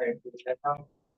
Hare Krishna, Hare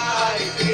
Krishna.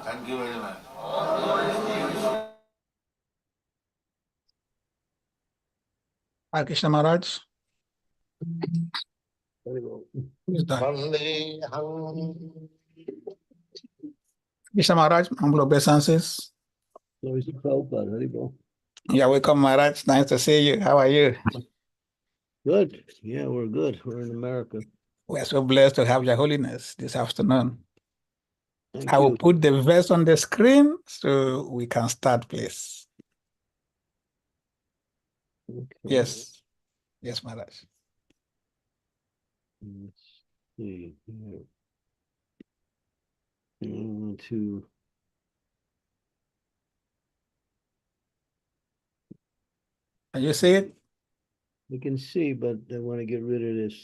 Thank you very much. Hare Krishna Maharaj. Krishna Maharaj, humble obeisances. Yeah, welcome Maharaj. Nice to see you. How are you? Good. Yeah, we're good. We're in America. We are so blessed to have Your Holiness this afternoon. Thank I will you. put the verse on the screen so we can start, please. Okay. Yes. Yes, Maharaj. Let's see here. I want to. Can you see it? We can see, but I want to get rid of this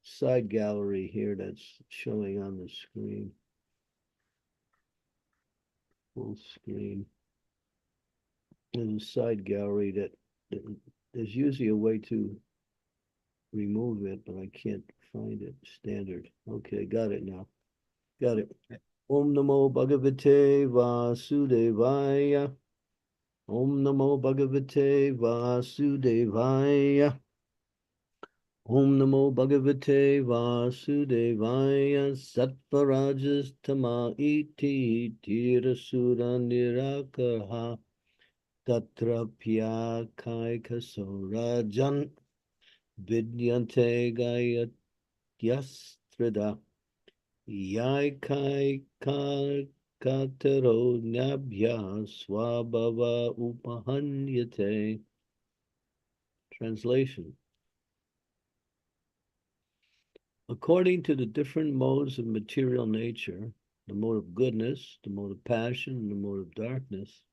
side gallery here that's showing on the screen. Full screen. There's a side gallery that there's usually a way to remove it, but I can't find it. Standard. Okay, got it now. Got it. Om Namo Bhagavate Vasudevaya. Om Namo Bhagavate Vasudevaya. Om Namo Bhagavate Vasudevaya. Sattva Tama iti tirasura nirakaha. Tatrapya kai kasorajan vidyante gayatyastrida yai kai kataro nabhya swabhava upahanyate. Translation. According to the different modes of material nature, the mode of goodness, the mode of passion, and the mode of darkness,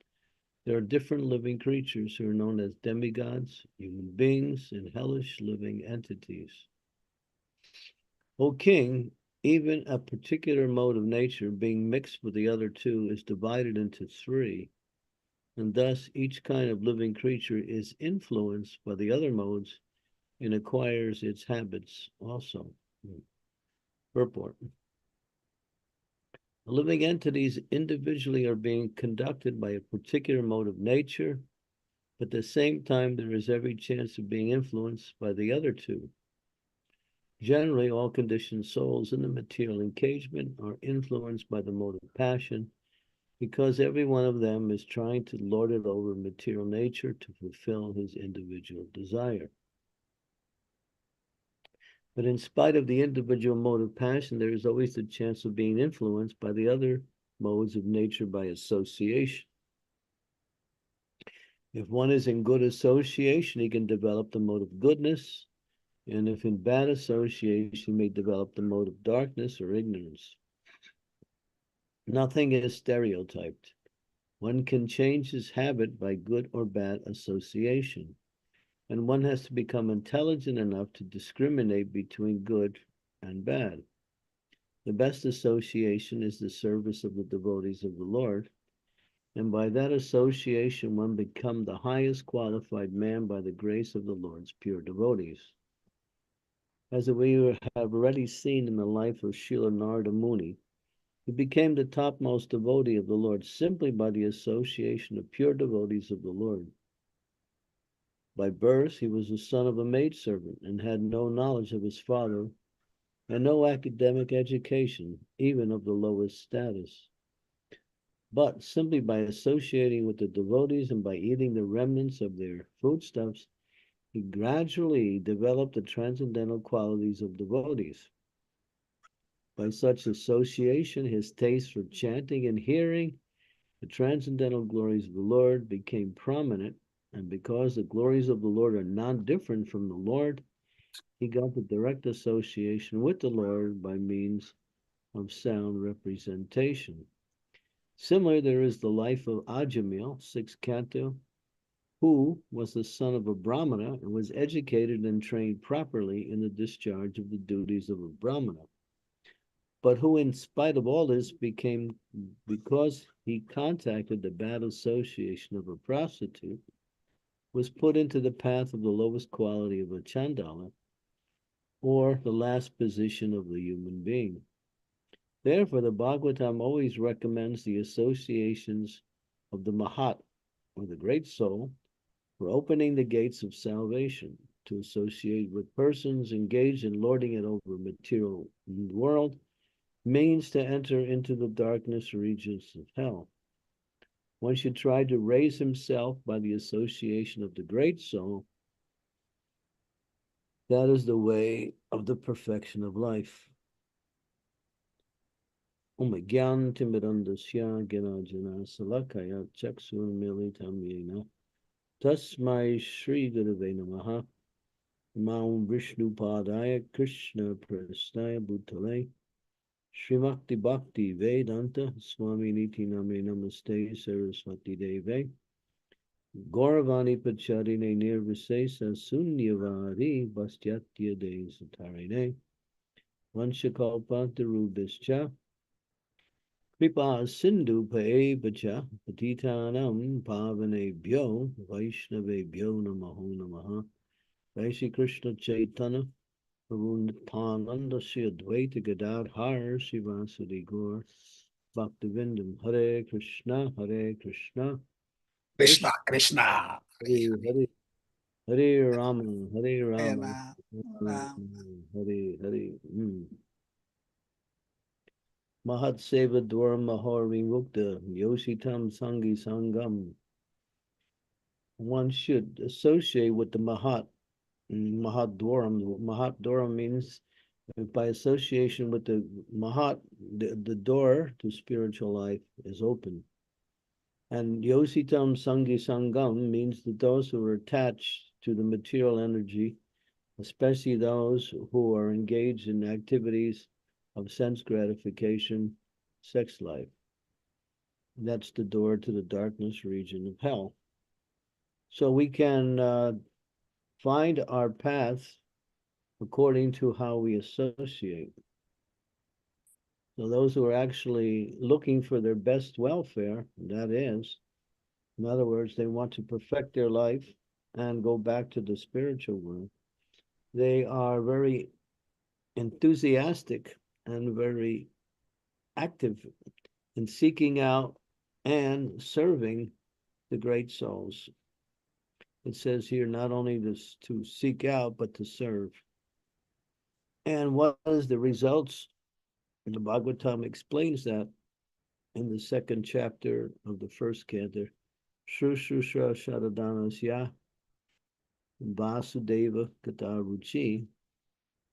there are different living creatures who are known as demigods, human beings, and hellish living entities. O king, even a particular mode of nature being mixed with the other two is divided into three, and thus each kind of living creature is influenced by the other modes and acquires its habits also. Purport. The living entities individually are being conducted by a particular mode of nature, but at the same time, there is every chance of being influenced by the other two. Generally, all conditioned souls in the material engagement are influenced by the mode of passion because every one of them is trying to lord it over material nature to fulfill his individual desire. But in spite of the individual mode of passion, there is always the chance of being influenced by the other modes of nature by association. If one is in good association, he can develop the mode of goodness, and if in bad association, he may develop the mode of darkness or ignorance. Nothing is stereotyped. One can change his habit by good or bad association, and one has to become intelligent enough to discriminate between good and bad. The best association is the service of the devotees of the Lord, and by that association one becomes the highest qualified man by the grace of the Lord's pure devotees. As we have already seen in the life of Srila Narada Muni, he became the topmost devotee of the Lord simply by the association of pure devotees of the Lord. By birth, he was the son of a maidservant and had no knowledge of his father and no academic education, even of the lowest status. But simply by associating with the devotees and by eating the remnants of their foodstuffs, he gradually developed the transcendental qualities of devotees. By such association, his taste for chanting and hearing the transcendental glories of the Lord became prominent, and because the glories of the Lord are non-different from the Lord, he got the direct association with the Lord by means of sound representation. Similarly, there is the life of Ajamil, 6th canto, who was the son of a Brahmana and was educated and trained properly in the discharge of the duties of a Brahmana, but who, in spite of all this, became, because he contacted the bad association of a prostitute, was put into the path of the lowest quality of a Chandala, or the last position of the human being. Therefore, the Bhagavatam always recommends the associations of the Mahat, or the great soul, for opening the gates of salvation, to associate with persons engaged in lording it over material world, means to enter into the darkness regions of hell. One should try to raise himself by the association of the great soul. That is the way of the perfection of life. Om Gyan Timirandasya Ganajana Salakaya Chaksun Militam Yena Tasmai Shri Gurave Namaha Maum Vishnu Padaya Krishna Prastaya Bhutale Srimakti Bhakti Vedanta Swami Niti Name Namaste Saraswati Deve Gauravani Pacharine Nirvisesa Sunyavari Bastyatya De Satarine Vanchakalpa Tarubhischa Kripa Sindhu Paevacha Patitanam Pavanebhyo Vaishnavebhyo Namaho Namaha Jai Shri Krishna Chaitanya Prabhu Nityananda Shri Advaita Gadadhar Srivasadi Gaur Bhaktivinoda Hare Krishna Krishna, Krishna Krishna. Hare Hare Hare Rama Hare Hare Rama Ram, Hare Ram. Hare Hare Mahat Seva Dwaram Mahar Vimukta Yoshitam Sangi Sangam one should associate with the Mahatdwaram. Mahatdwaram means by association with the Mahat, the door to spiritual life is open. And Yositam Sangi Sangam means that those who are attached to the material energy, especially those who are engaged in activities of sense gratification, sex life. That's the door to the darkness region of hell. So we can find our path according to how we associate. So those who are actually looking for their best welfare, that is, in other words, they want to perfect their life and go back to the spiritual world, they are very enthusiastic and very active in seeking out and serving the great souls. It says here not only this to seek out, but to serve. And what is the results? The Bhagavatam explains that in the second chapter of the first canto. Shrushrushra Sharadanasya Vasudeva Kataruchi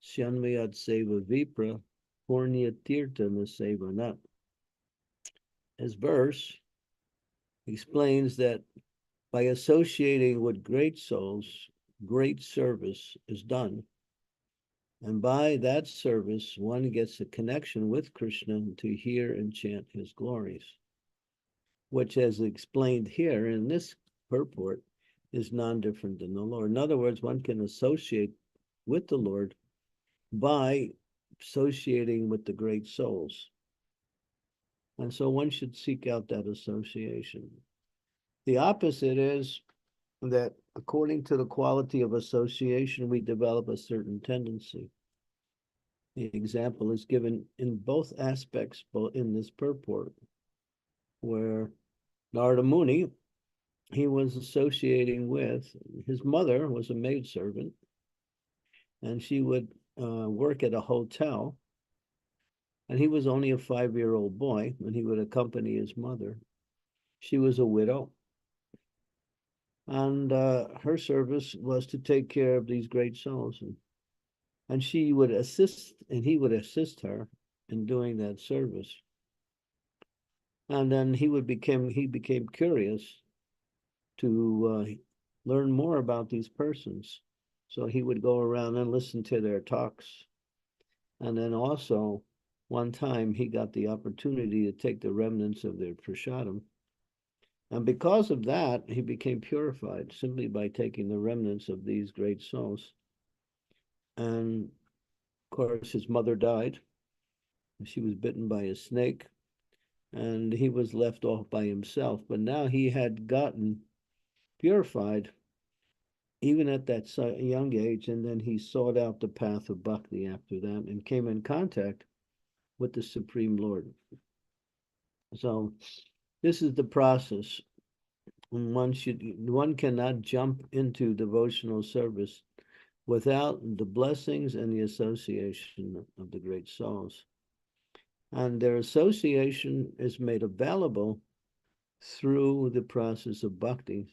Shanmayat Seva Vipra Purnya Tirtha Nasevanat. His verse explains that by associating with great souls, great service is done. And by that service, one gets a connection with Krishna to hear and chant his glories, which, as explained here in this purport, is non-different than the Lord. In other words, one can associate with the Lord by associating with the great souls. And so one should seek out that association. The opposite is that according to the quality of association, we develop a certain tendency. The example is given in both aspects, both in this purport, where Narada Muni, he was associating with, his mother was a maidservant, and she would work at a hotel, and he was only a 5-year-old boy, and he would accompany his mother. She was a widow, and her service was to take care of these great souls, and she would assist, and he would assist her in doing that service. And then he became curious to learn more about these persons. So he would go around and listen to their talks. And then also, one time he got the opportunity to take the remnants of their prasadam. And because of that, he became purified simply by taking the remnants of these great souls. And of course, his mother died. She was bitten by a snake, and he was left off by himself. But now he had gotten purified even at that young age, and then he sought out the path of bhakti after that and came in contact with the Supreme Lord. So this is the process. One cannot jump into devotional service without the blessings and the association of the great souls. And their association is made available through the process of bhakti.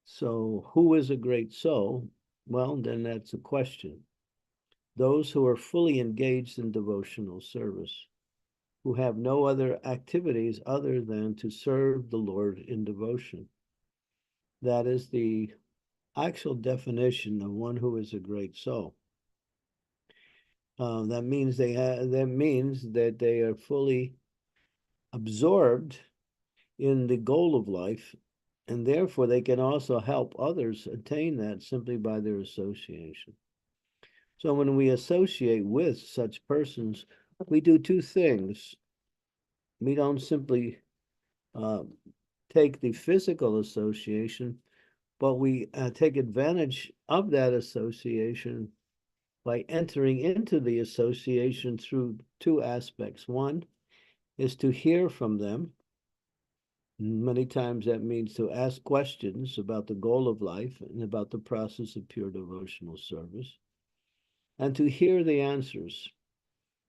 So who is a great soul? Well, then that's a question. Those who are fully engaged in devotional service, who have no other activities other than to serve the Lord in devotion. That is the actual definition of one who is a great soul. That means that they are fully absorbed in the goal of life, and therefore they can also help others attain that simply by their association. So when we associate with such persons, we do two things. We don't simply take the physical association, but we take advantage of that association by entering into the association through two aspects. One is to hear from them. Many times that means to ask questions about the goal of life and about the process of pure devotional service, and to hear the answers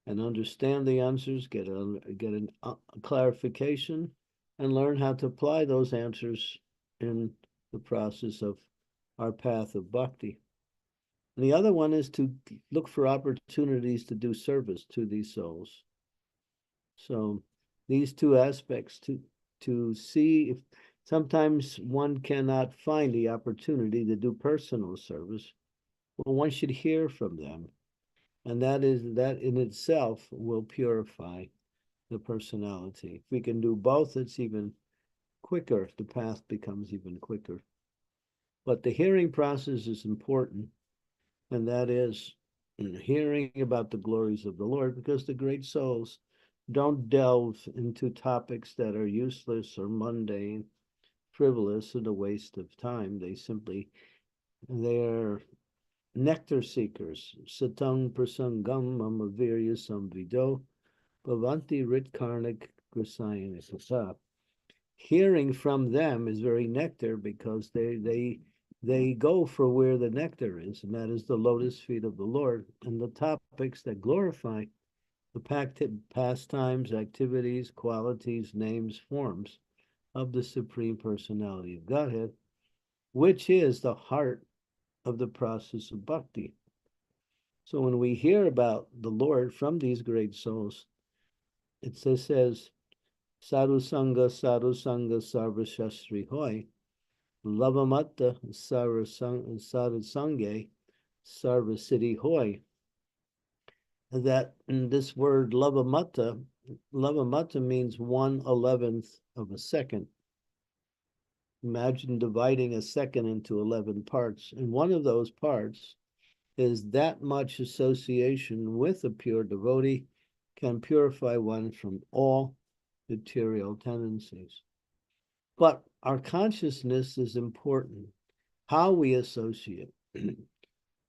and understand the answers, get a clarification, and learn how to apply those answers in the process of our path of bhakti. And the other one is to look for opportunities to do service to these souls. So these two aspects to see if sometimes one cannot find the opportunity to do personal service, well, one should hear from them. And that in itself will purify the personality. If we can do both, it's even quicker. The path becomes even quicker. But the hearing process is important, and that is hearing about the glories of the Lord, because the great souls don't delve into topics that are useless or mundane, frivolous, and a waste of time. They're nectar seekers. Satang prasangam amavirya samvido bhavanti ritkarnik grasayana. Hearing from them is very nectar, because they go for where the nectar is, and that is the lotus feet of the Lord, and the topics that glorify the pastimes, activities, qualities, names, forms of the Supreme Personality of Godhead, which is the heart of the process of bhakti. So when we hear about the Lord from these great souls, it says, Sadhu Sangha, Sarva Shastri Hoy, Lavamatta, Sadhu Sangha, Sarva Siddhi Hoy. That in this word Lavamatta means 1/11th of a second. Imagine dividing a second into 11 parts, and one of those parts is that much association with a pure devotee can purify one from all material tendencies. But our consciousness is important. How we associate.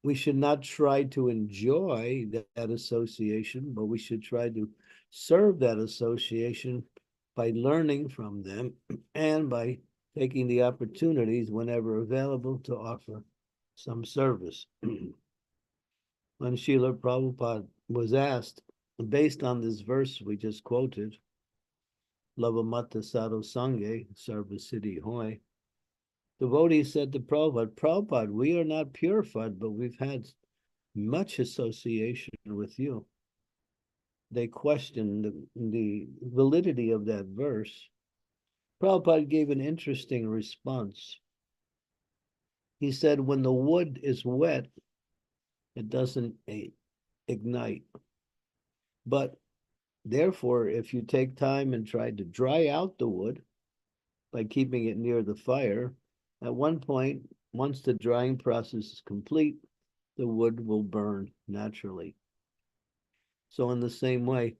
We should not try to enjoy that association, but we should try to serve that association by learning from them and by taking the opportunities whenever available to offer some service. When Srila Prabhupada was asked, based on this verse we just quoted, Lavamatta Sadhu Sangha, Sarva Siddhi Hoy, devotee said to Prabhupada, we are not purified, but we've had much association with you. They questioned the validity of that verse. Prabhupada gave an interesting response. He said, when the wood is wet, it doesn't ignite. But therefore, if you take time and try to dry out the wood by keeping it near the fire, at one point, once the drying process is complete, the wood will burn naturally. So in the same way,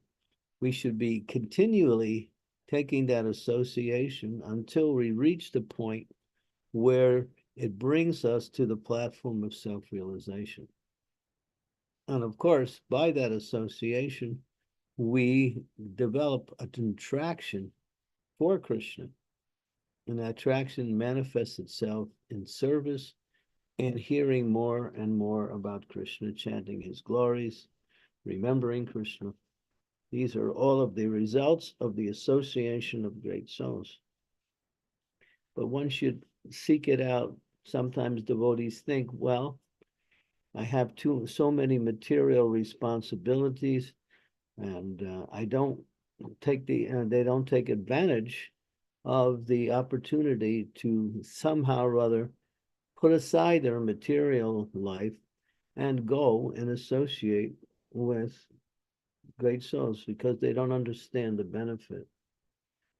we should be continually taking that association until we reach the point where it brings us to the platform of self-realization. And of course, by that association, we develop an attraction for Krishna. And that attraction manifests itself in service and hearing more and more about Krishna, chanting his glories, remembering Krishna. These are all of the results of the association of great souls. But one should seek it out. Sometimes devotees think, well, I have so many material responsibilities, and they don't take advantage of the opportunity to somehow or other put aside their material life and go and associate with great souls, because they don't understand the benefit.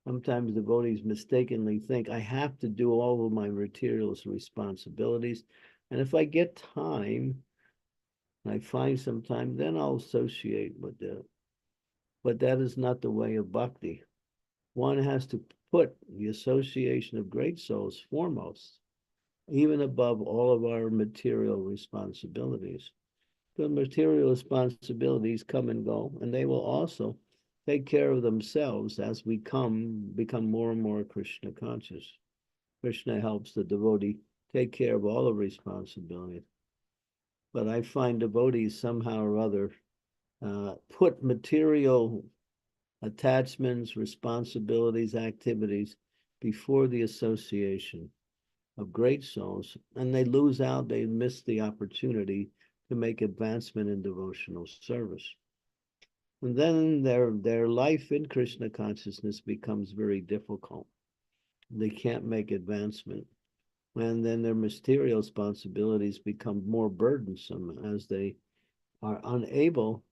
Sometimes devotees mistakenly think, I have to do all of my material responsibilities, and if I get time, and I find some time, then I'll associate with them. But that is not the way of bhakti. One has to put the association of great souls foremost, even above all of our material responsibilities. The material responsibilities come and go, and they will also take care of themselves as we become more and more Krishna conscious. Krishna helps the devotee take care of all the responsibilities. But I find devotees somehow or other put material attachments, responsibilities, activities before the association of great souls, and they lose out, they miss the opportunity to make advancement in devotional service. And then their life in Krishna consciousness becomes very difficult. They can't make advancement. And then their material responsibilities become more burdensome as they are unable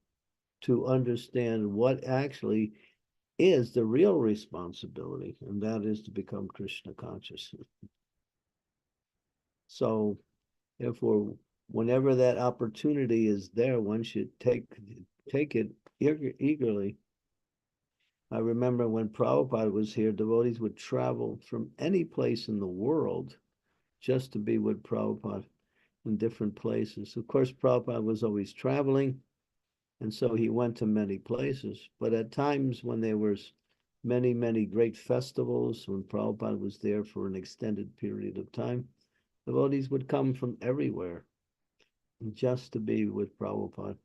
to understand what actually is the real responsibility, and that is to become Krishna conscious. So therefore, whenever that opportunity is there, one should take it eagerly. I remember when Prabhupada was here, devotees would travel from any place in the world just to be with Prabhupada in different places. Of course, Prabhupada was always traveling, and so he went to many places. But at times when there was many, many great festivals, when Prabhupada was there for an extended period of time, devotees would come from everywhere just to be with Prabhupada.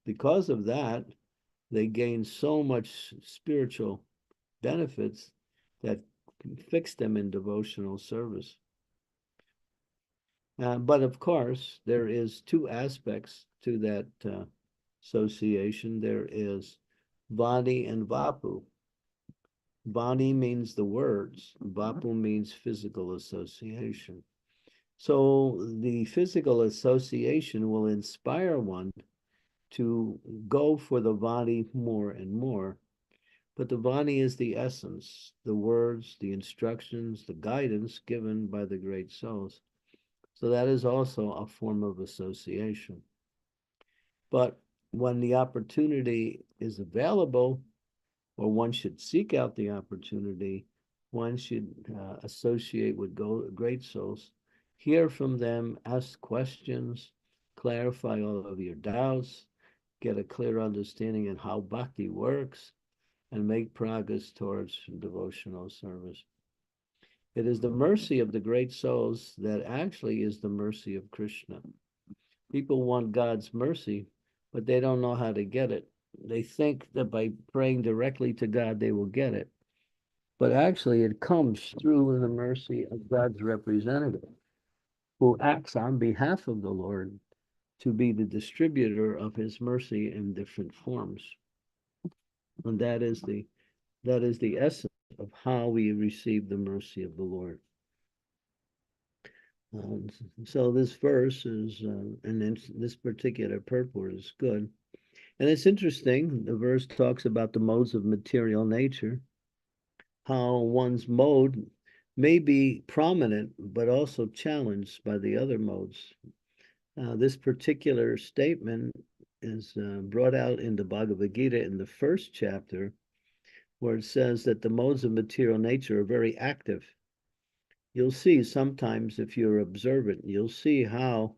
Because of that, they gained so much spiritual benefits that fixed them in devotional service. But of course, there is two aspects to that association. There is Vadi and Vapu. Vadi means the words, Vapu means physical association. So the physical association will inspire one to go for the Vadi more and more. But the Vani is the essence, the words, the instructions, the guidance given by the great souls. So that is also a form of association. But when the opportunity is available, or one should seek out the opportunity, one should associate with great souls, hear from them, ask questions, clarify all of your doubts, get a clear understanding of how bhakti works, and make progress towards devotional service. It is the mercy of the great souls that actually is the mercy of Krishna. People want God's mercy, but they don't know how to get it. They think that by praying directly to God, they will get it. But actually, it comes through the mercy of God's representative, who acts on behalf of the Lord to be the distributor of his mercy in different forms. And that is the essence of how we receive the mercy of the Lord. So this verse is, and this particular purport is good. And it's interesting, the verse talks about the modes of material nature, how one's mode may be prominent, but also challenged by the other modes. This particular statement is brought out in the Bhagavad Gita in the first chapter, where it says that the modes of material nature are very active. You'll see sometimes, if you're observant, you'll see how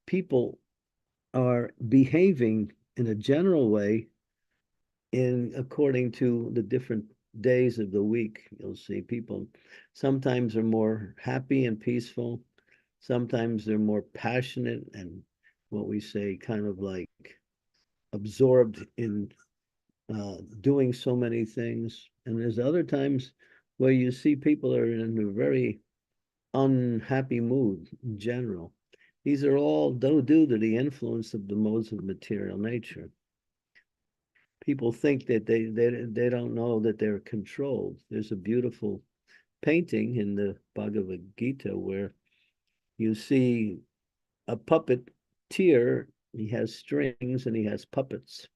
people are behaving in a general way according to the different days of the week. You'll see people sometimes are more happy and peaceful, sometimes they're more passionate and what we say kind of like absorbed in doing so many things. And there's other times where you see people are in a very unhappy mood in general. These are all due to the influence of the modes of material nature. People think that they don't know that they're controlled. There's a beautiful painting in the Bhagavad Gita where you see a puppeteer. He has strings and he has puppets.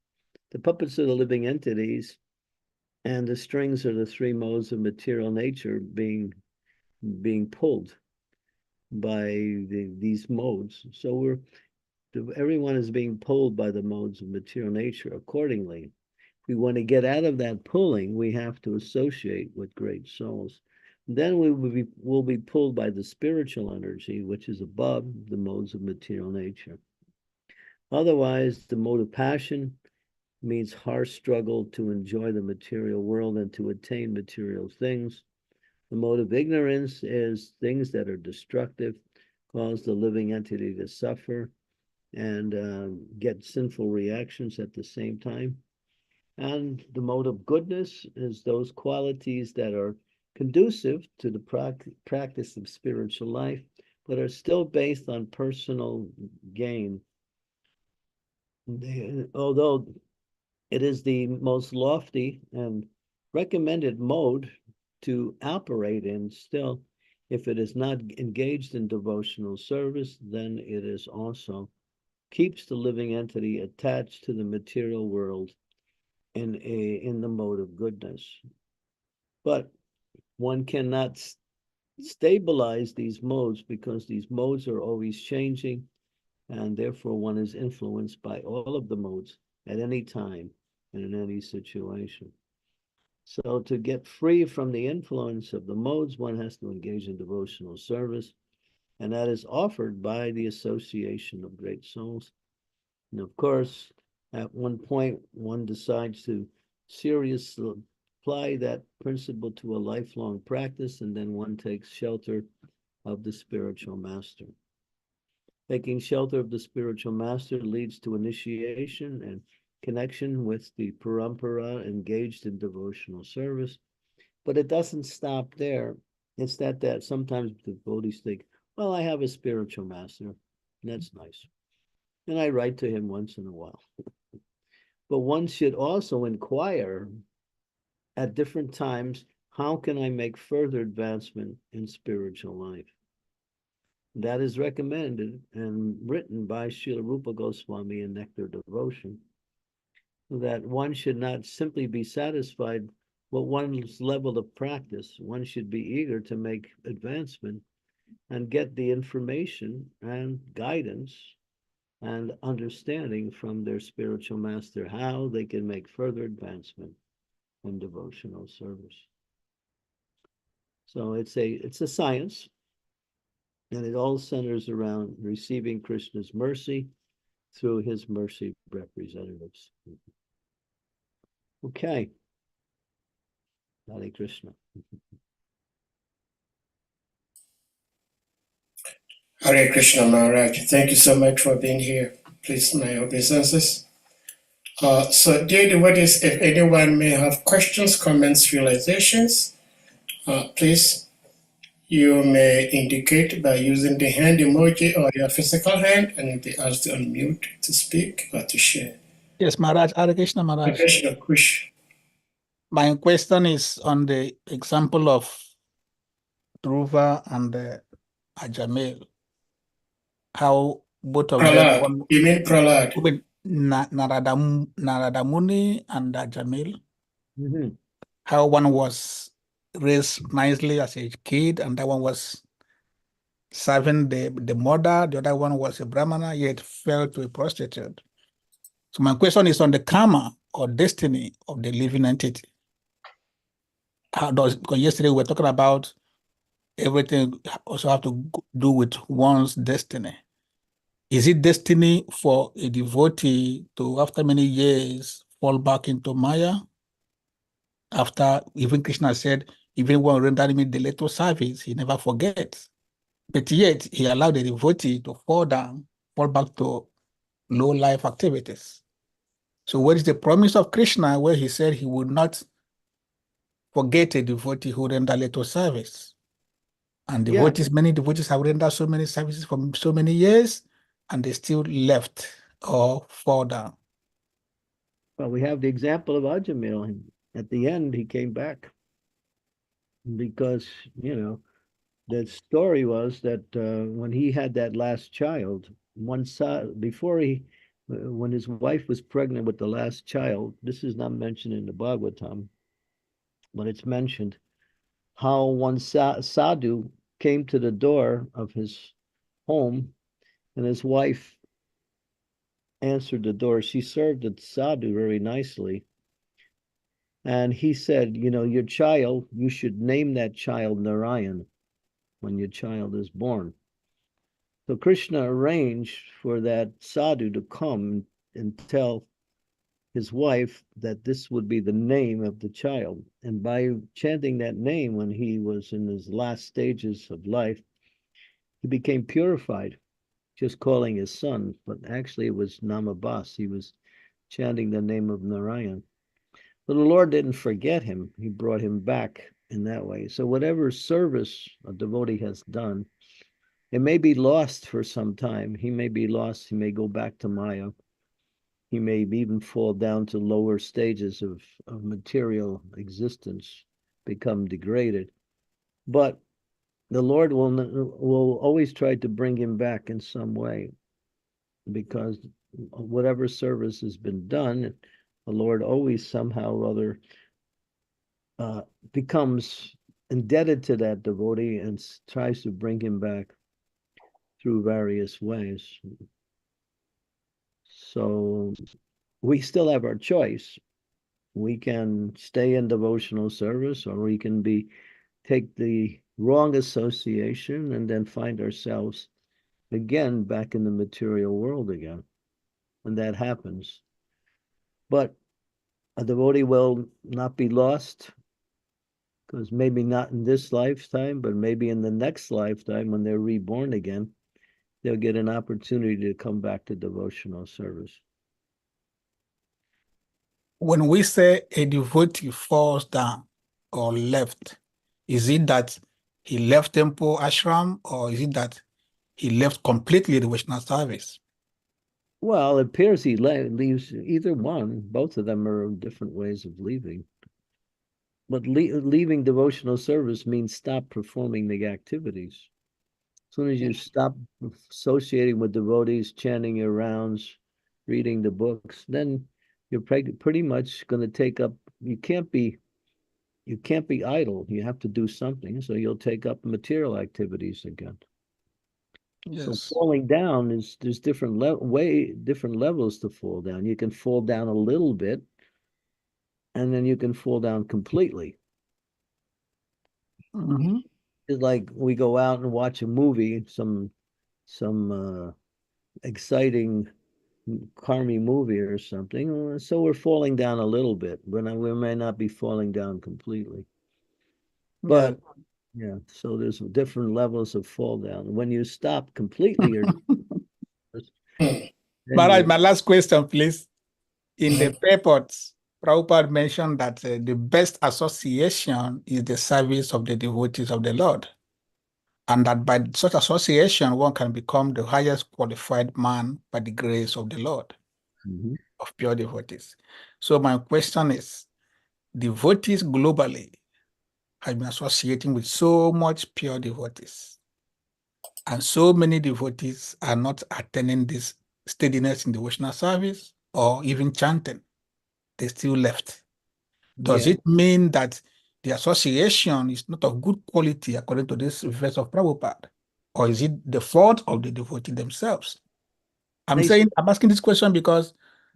The puppets are the living entities, and the strings are the three modes of material nature being pulled by these modes. So everyone is being pulled by the modes of material nature accordingly. If we want to get out of that pulling, we have to associate with great souls. Then we will be pulled by the spiritual energy, which is above the modes of material nature. Otherwise, the mode of passion means harsh struggle to enjoy the material world and to attain material things. The mode of ignorance is things that are destructive, cause the living entity to suffer and get sinful reactions at the same time. And the mode of goodness is those qualities that are conducive to the practice of spiritual life, but are still based on personal gain. Although it is the most lofty and recommended mode to operate in, still, if it is not engaged in devotional service, then it is also keeps the living entity attached to the material world in the mode of goodness. But one cannot stabilize these modes because these modes are always changing, and therefore one is influenced by all of the modes at any time and in any situation. So to get free from the influence of the modes, one has to engage in devotional service, and that is offered by the association of great souls. And of course, at one point, one decides to seriously apply that principle to a lifelong practice, and then one takes shelter of the spiritual master. Taking shelter of the spiritual master leads to initiation and connection with the parampara engaged in devotional service. But it doesn't stop there. It's that sometimes the devotees think, well, I have a spiritual master, and that's nice. And I write to him once in a while. But one should also inquire at different times, how can I make further advancement in spiritual life? That is recommended and written by Srila Rupa Goswami in Nectar Devotion, that one should not simply be satisfied with one's level of practice. One should be eager to make advancement and get the information and guidance and understanding from their spiritual master how they can make further advancement in devotional service. So it's a science, and it all centers around receiving Krishna's mercy through his mercy representatives. Okay. Hare Krishna. Hare Krishna Maharaj. Thank you so much for being here. Please, my obeisances. So, dear devotees, if anyone may have questions, comments, realizations, please, you may indicate by using the hand emoji or your physical hand, and you'll be asked to unmute to speak or to share. Yes, Maharaj, Hare Krishna Hare Maharaj. Krishna, Krish. My question is on the example of Dhruva and Ajamil, how both of them, Prahlad. You mean Prahlad? Narada Muni and Ajamil, Mm-hmm. how one was raised nicely as a kid, and that one was serving the mother, the other one was a brahmana, yet fell to a prostitute. So my question is on the karma or destiny of the living entity. Because yesterday we were talking about everything also have to do with one's destiny. Is it destiny for a devotee to, after many years, fall back into Maya? After, even Krishna said, even when rendering me the little service, he never forgets. But yet, he allowed the devotee to fall back to low life activities. So what is the promise of Krishna where he said he would not forget a devotee who render little service? And devotees, many devotees have rendered so many services for so many years, and they still left or fall down. Well, we have the example of Ajamil. At the end, he came back because, the story was that when he had that last child, when his wife was pregnant with the last child, this is not mentioned in the Bhagavatam, but it's mentioned how one sadhu came to the door of his home, and his wife answered the door. She served the sadhu very nicely. And he said, your child, you should name that child Narayan when your child is born. So Krishna arranged for that sadhu to come and tell his wife that this would be the name of the child. And by chanting that name when he was in his last stages of life, he became purified, just calling his son, but actually it was Namabas. He was chanting the name of Narayan. But the Lord didn't forget him. He brought him back in that way. So whatever service a devotee has done, it may be lost for some time. He may be lost. He may go back to Maya. He may even fall down to lower stages of material existence, become degraded. But the Lord will always try to bring him back in some way, because whatever service has been done, the Lord always somehow or other becomes indebted to that devotee and tries to bring him back through various ways. So we still have our choice. We can stay in devotional service, or we can take the wrong association and then find ourselves again back in the material world again. And that happens. But a devotee will not be lost, because maybe not in this lifetime, but maybe in the next lifetime, when they're reborn again, they'll get an opportunity to come back to devotional service. When we say a devotee falls down or left, is it that he left temple ashram, or is it that he left completely devotional service? Well, it appears he leaves either one. Both of them are different ways of leaving. But leaving devotional service means stop performing the activities. As soon as you stop associating with devotees, chanting your rounds, reading the books, then you're pretty much going to take up. You can't be idle. You have to do something. So you'll take up material activities again. Yes. So falling down there's different levels to fall down. You can fall down a little bit, and then you can fall down completely. Mm-hmm. It's like we go out and watch a movie, some exciting karmi movie or something. So we're falling down a little bit, but we may not be falling down completely. But yeah, so there's different levels of fall down. When you stop completely, Maharaj, my last question, please. In the purports, Prabhupada mentioned that the best association is the service of the devotees of the Lord, and that by such association, one can become the highest qualified man by the grace of the Lord, of pure devotees. So my question is, devotees globally have been associating with so much pure devotees, and so many devotees are not attaining this steadiness in devotional service or even chanting. They still left. Does it mean that the association is not of good quality according to this verse of Prabhupada? Or is it the fault of the devotee themselves? I'm asking this question because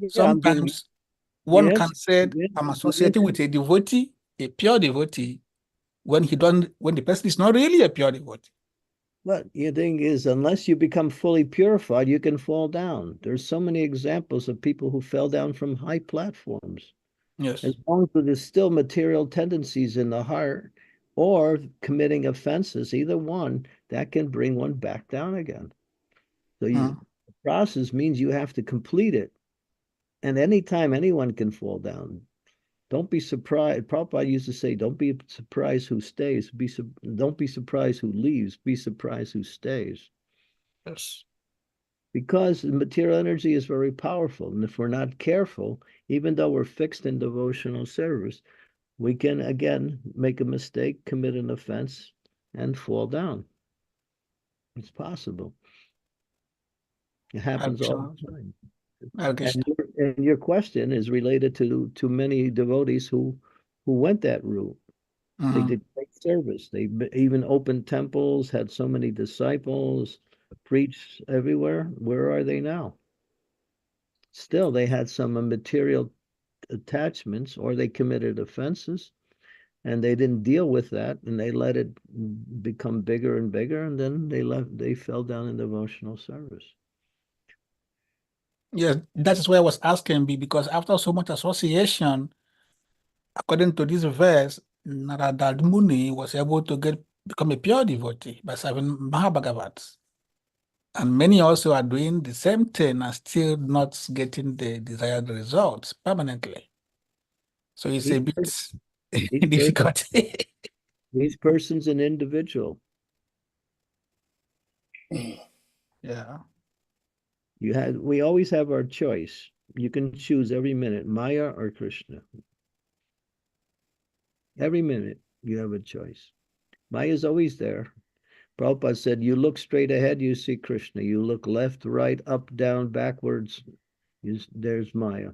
sometimes one can say, I'm associating with a devotee, a pure devotee, when the person is not really a pure devotee. But the thing is, unless you become fully purified, you can fall down. There's so many examples of people who fell down from high platforms. Yes. As long as there's still material tendencies in the heart, or committing offenses, either one, that can bring one back down again. So the process means you have to complete it. And anytime anyone can fall down. Don't be surprised. Prabhupada used to say, don't be surprised who stays. Don't be surprised who leaves. Be surprised who stays. Yes. Because the material energy is very powerful. And if we're not careful, even though we're fixed in devotional service, we can, again, make a mistake, commit an offense, and fall down. It's possible. It happens all the time. And your question is related to many devotees who went that route. They did great service. They even opened temples, had so many disciples, preached everywhere. Where are they now? Still, they had some material attachments, or they committed offenses, and they didn't deal with that, and they let it become bigger and bigger, and then they fell down in devotional service. Yes, that is why I was asking, because after so much association, according to this verse, Narada Muni was able to become a pure devotee by serving Mahabhagavats. And many also are doing the same thing and still not getting the desired results permanently. So it's a bit difficult. Each person's an individual. Yeah. We always have our choice. You can choose every minute, Maya or Krishna. Every minute you have a choice. Maya is always there. Prabhupada said, you look straight ahead, you see Krishna. You look left, right, up, down, backwards, there's Maya.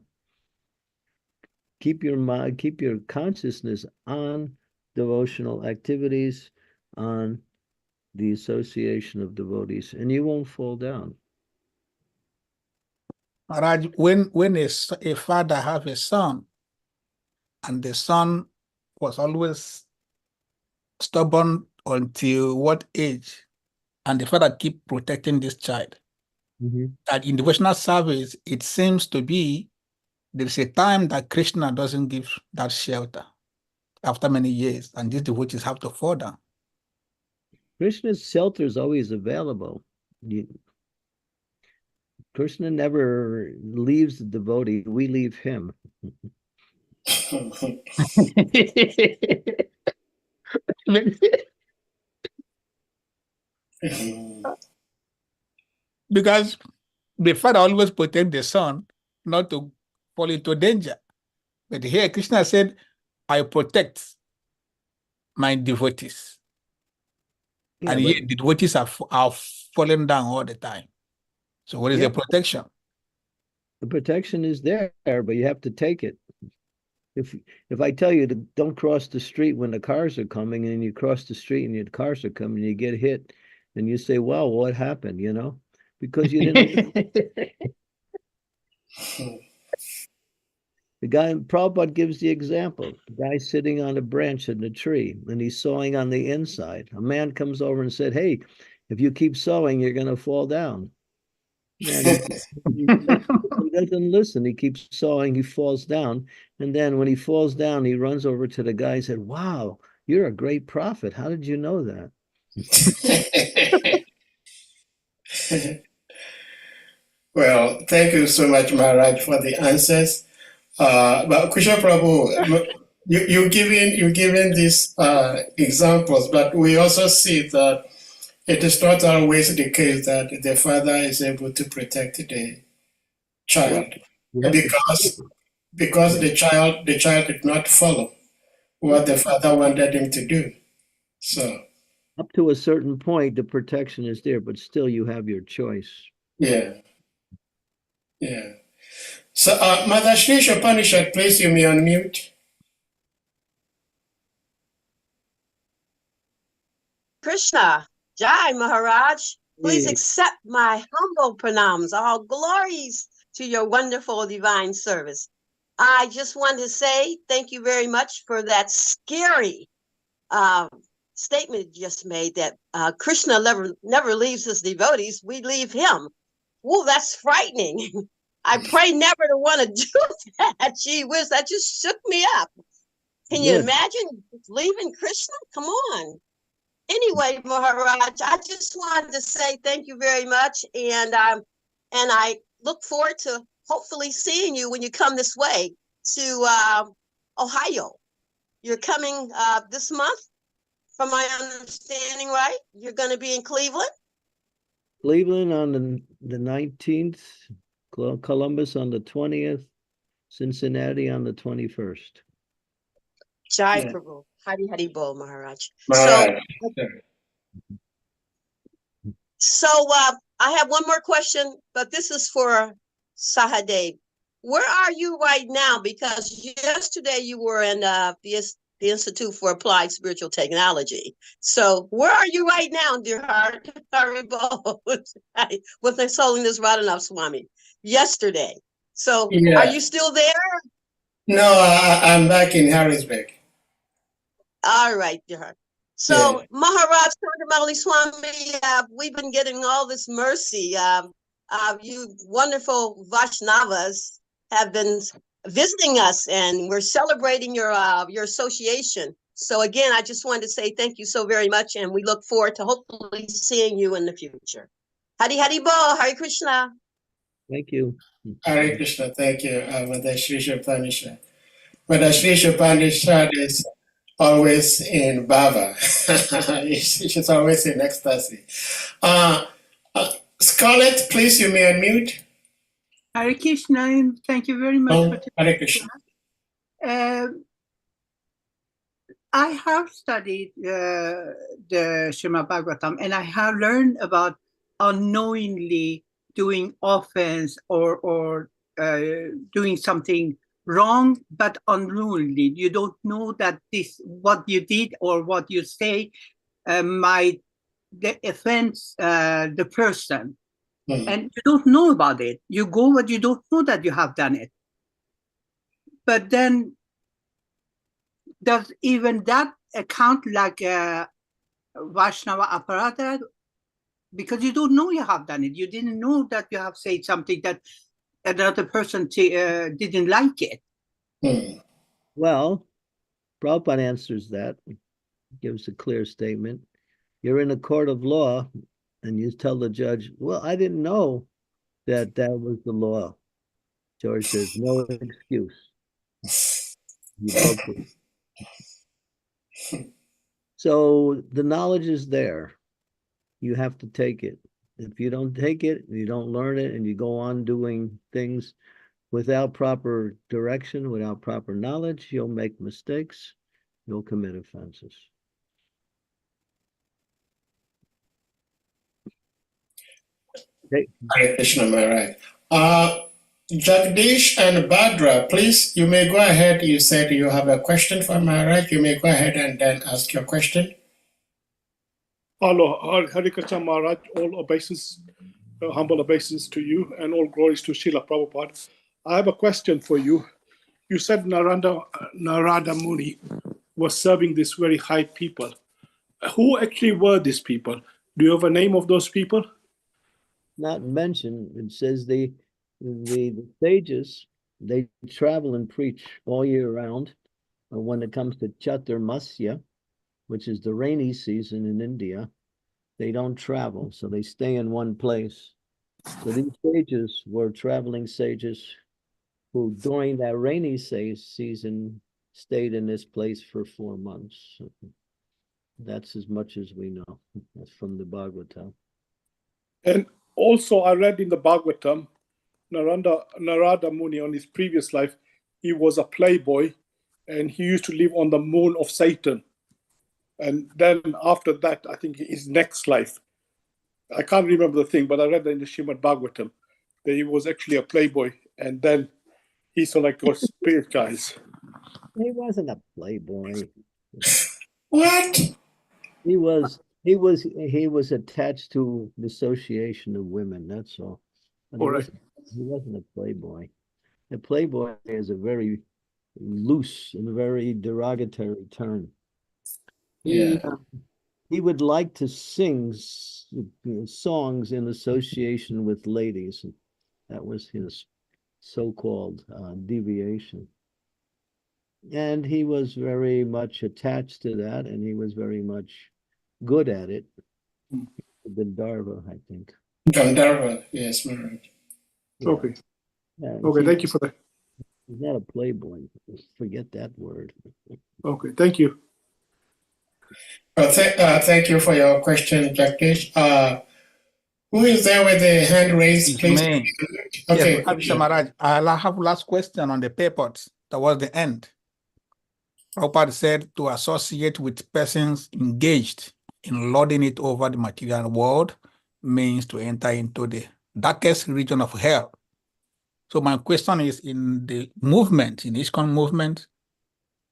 Keep your consciousness on devotional activities, on the association of devotees, and you won't fall down. Maharaj, when a father have a son, and the son was always stubborn until what age, and the father keep protecting this child. That in devotional service, it seems to be there's a time that Krishna doesn't give that shelter after many years, and these devotees have to fall down. Krishna's shelter is always available. Krishna never leaves the devotee, we leave him. Because the father always protect the son not to fall into danger. But here Krishna said, I protect my devotees. Yeah, and yet the devotees are falling down all the time. So what is the protection? the protection is there, but you have to take it. If I tell you to don't cross the street when the cars are coming, and you cross the street and your cars are coming, and you get hit, and you say, "Wow, what happened?" You know, because you didn't. The guy, Prabhupada gives the example. The guy sitting on a branch in the tree, and he's sawing on the inside. A man comes over and said, "Hey, if you keep sawing, you're going to fall down." And he doesn't listen. He keeps sawing. He falls down. And then when he falls down, he runs over to the guy and said, "Wow, you're a great prophet. How did you know that?" Well, thank you so much, Maharaj, for the answers. But Kusha Prabhu, you've given these examples, but we also see that it is not always the case that the father is able to protect the child, because the child did not follow what the father wanted him to do. So up to a certain point, the protection is there, but still you have your choice. yeah. So Mother Shri Upanishad, please, you may unmute. Krishna, Jai Maharaj, please accept my humble pranams. All glories to your wonderful divine service. I just want to say thank you very much for that scary statement you just made, that Krishna never leaves his devotees. We leave him. Whoa, that's frightening. I pray never to want to do that. Gee whiz, that just shook me up. Can you imagine leaving Krishna? Come on. Anyway, Maharaj, I just wanted to say thank you very much, and I look forward to hopefully seeing you when you come this way to Ohio. You're coming this month, from my understanding, right? You're going to be in Cleveland? Cleveland on the 19th, Columbus on the 20th, Cincinnati on the 21st. Jai Prabhu. Hari Hari Bol, Maharaj. So I have one more question, but this is for Sahadev. Where are you right now? Because yesterday you were in the Institute for Applied Spiritual Technology. So where are you right now, dear heart? Haribol, with His Holiness Radhanath Swami yesterday. So are you still there? No, I'm back in Harrisburg. All right, dear heart. So Maharaj Candramauli Swami, we've been getting all this mercy. You wonderful Vaishnavas have been visiting us, and we're celebrating your association. So again, I just wanted to say thank you so very much, and we look forward to hopefully seeing you in the future. Hari Hari Bo, Hare Krishna. Thank you. Hare Krishna, thank you, Mother Shri Upanishad. Mother Shri Upanishad is always in bhava. She's always in ecstasy. Uh, Scarlett, please, you may unmute. Hare Krishna, and thank you very much for Hare Krishna. uh, I have studied the Srimad Bhagavatam, and I have learned about unknowingly doing offense or doing something wrong, but unknowingly. You don't know that this what you did or what you say might offense the person, and you don't know about it. You go, but you don't know that you have done it. But then, does even that account like a Vaishnava aparata? Because you don't know you have done it. You didn't know that you have said something that another person didn't like it. Well, Prabhupada answers that, gives a clear statement. You're in a court of law, and you tell the judge, well, I didn't know that that was the law. George says, no excuse. You broke it. So the knowledge is there. You have to take it. If you don't take it, you don't learn it, and you go on doing things without proper direction, without proper knowledge, you'll make mistakes, you'll commit offenses. Okay. Hare Krishna Maharaj. Jagdish and Badra, please, you may go ahead. You said you have a question for Maharaj. You may go ahead and then ask your question. Hello, Hare Krishna Maharaj, all obeisance, humble obeisance to you, and all glories to Srila Prabhupada. I have a question for you. You said Narada Muni was serving these very high people. Who actually were these people? Do you have a name of those people? Not mentioned. It says the sages, they travel and preach all year round. When it comes to Chaturmasya, which is the rainy season in India, they don't travel, so they stay in one place. So these sages were traveling sages who, during that rainy season, stayed in this place for 4 months. That's as much as we know. That's from the Bhagavatam. And also, I read in the Bhagavatam, Narada Muni, on his previous life, he was a playboy, and he used to live on the moon of Satan. And then after that, I think his next life, I can't remember the thing, but I read that in the Srimad Bhagavatam, that he was actually a playboy, and then he sort of like got spiritized. He wasn't a playboy. What? He was attached to the association of women, that's all. But he wasn't a playboy. A playboy is a very loose and very derogatory term. Yeah. He would like to sing songs in association with ladies. That was his so-called deviation. And he was very much attached to that, and he was very much good at it. Gandharva, I think. Gandharva, yes, Maharaj. Yeah. Okay. Yeah, okay, thank you for that. He's not a playboy. Forget that word. Okay, thank you. Thank you for your question, Jagdish. Who is there with the hand raised, It's please? me. Okay. Yes, Samaraj, I have last question on the papers towards the end. Prabhupada said to associate with persons engaged in lording it over the material world means to enter into the darkest region of hell. So my question is, in the movement, in ISKCON movement,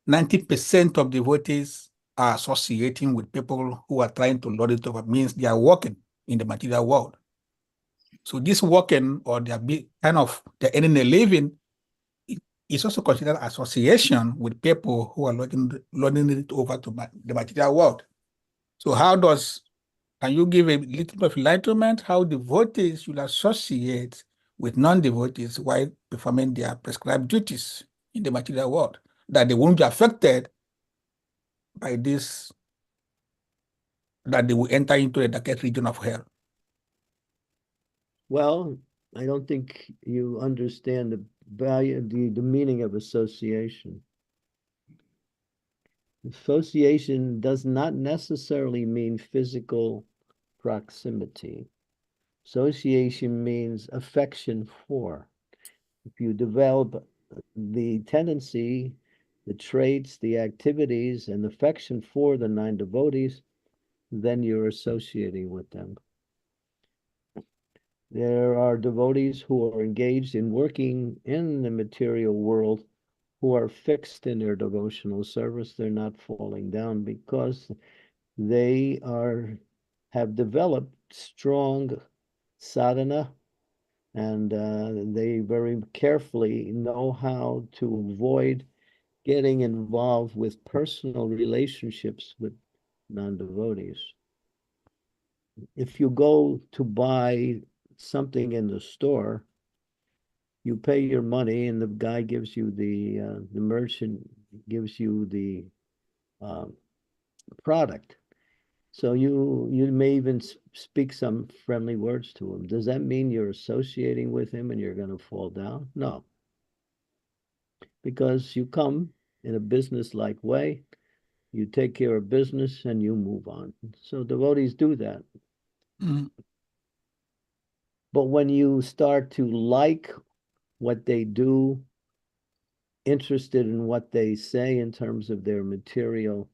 90% of devotees are associating with people who are trying to lord it over, means they are working in the material world. So this working, or they are they're earning a living, is also considered association with people who are lording it over to the material world. So can you give a little bit of enlightenment how devotees should associate with non-devotees while performing their prescribed duties in the material world, that they won't be affected by this, that they will enter into the darkest region of hell? Well, I don't think you understand the value, the meaning of association. Association does not necessarily mean physical proximity. Association means affection for. If you develop the tendency, the traits, the activities, and affection for the 9 devotees, then you're associating with them. There are devotees who are engaged in working in the material world who are fixed in their devotional service. They're not falling down because they have developed strong sadhana, and they very carefully know how to avoid getting involved with personal relationships with non-devotees. If you go to buy something in the store, you pay your money, and the guy gives you the merchant gives you the product. So you may even speak some friendly words to him. Does that mean you're associating with him and you're going to fall down? No, because you come in a business-like way, you take care of business, and you move on. So devotees do that. Mm. But when you start to like what they do, interested in what they say in terms of their material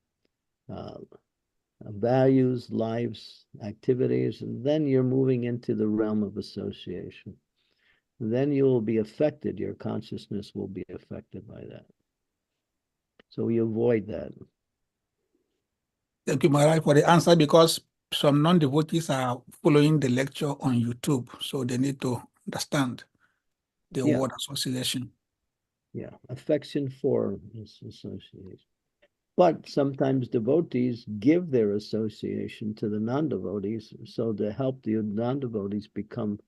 values, lives, activities, and then you're moving into the realm of association. Then you will be affected, your consciousness will be affected by that. So we avoid that. Thank you, Maharaj, for the answer, because some non-devotees are following the lecture on YouTube, so they need to understand the Yeah. word association. Yeah, affection for is association. But sometimes devotees give their association to the non-devotees, so to help the non-devotees become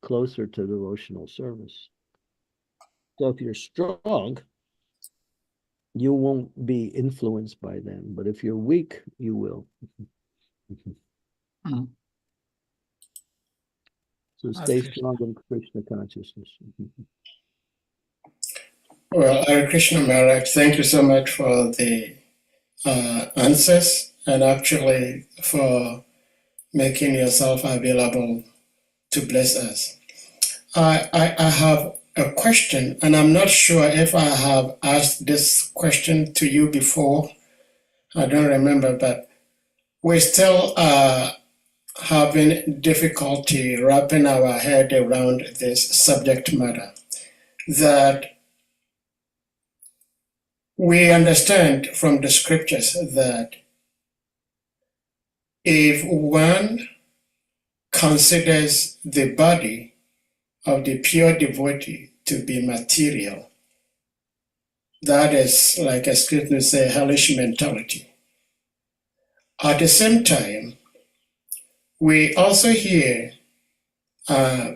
closer to devotional service. So if you're strong, you won't be influenced by them. But if you're weak, you will. Mm. So stay strong in Krishna consciousness. Well, Hare Krishna Maharaj, thank you so much for the answers and actually for making yourself available to bless us. I have a question, and I'm not sure if I have asked this question to you before. I don't remember, but we're still having difficulty wrapping our head around this subject matter. That we understand from the scriptures that if one considers the body of the pure devotee to be material, that is, like a scripture say, hellish mentality. At the same time, we also hear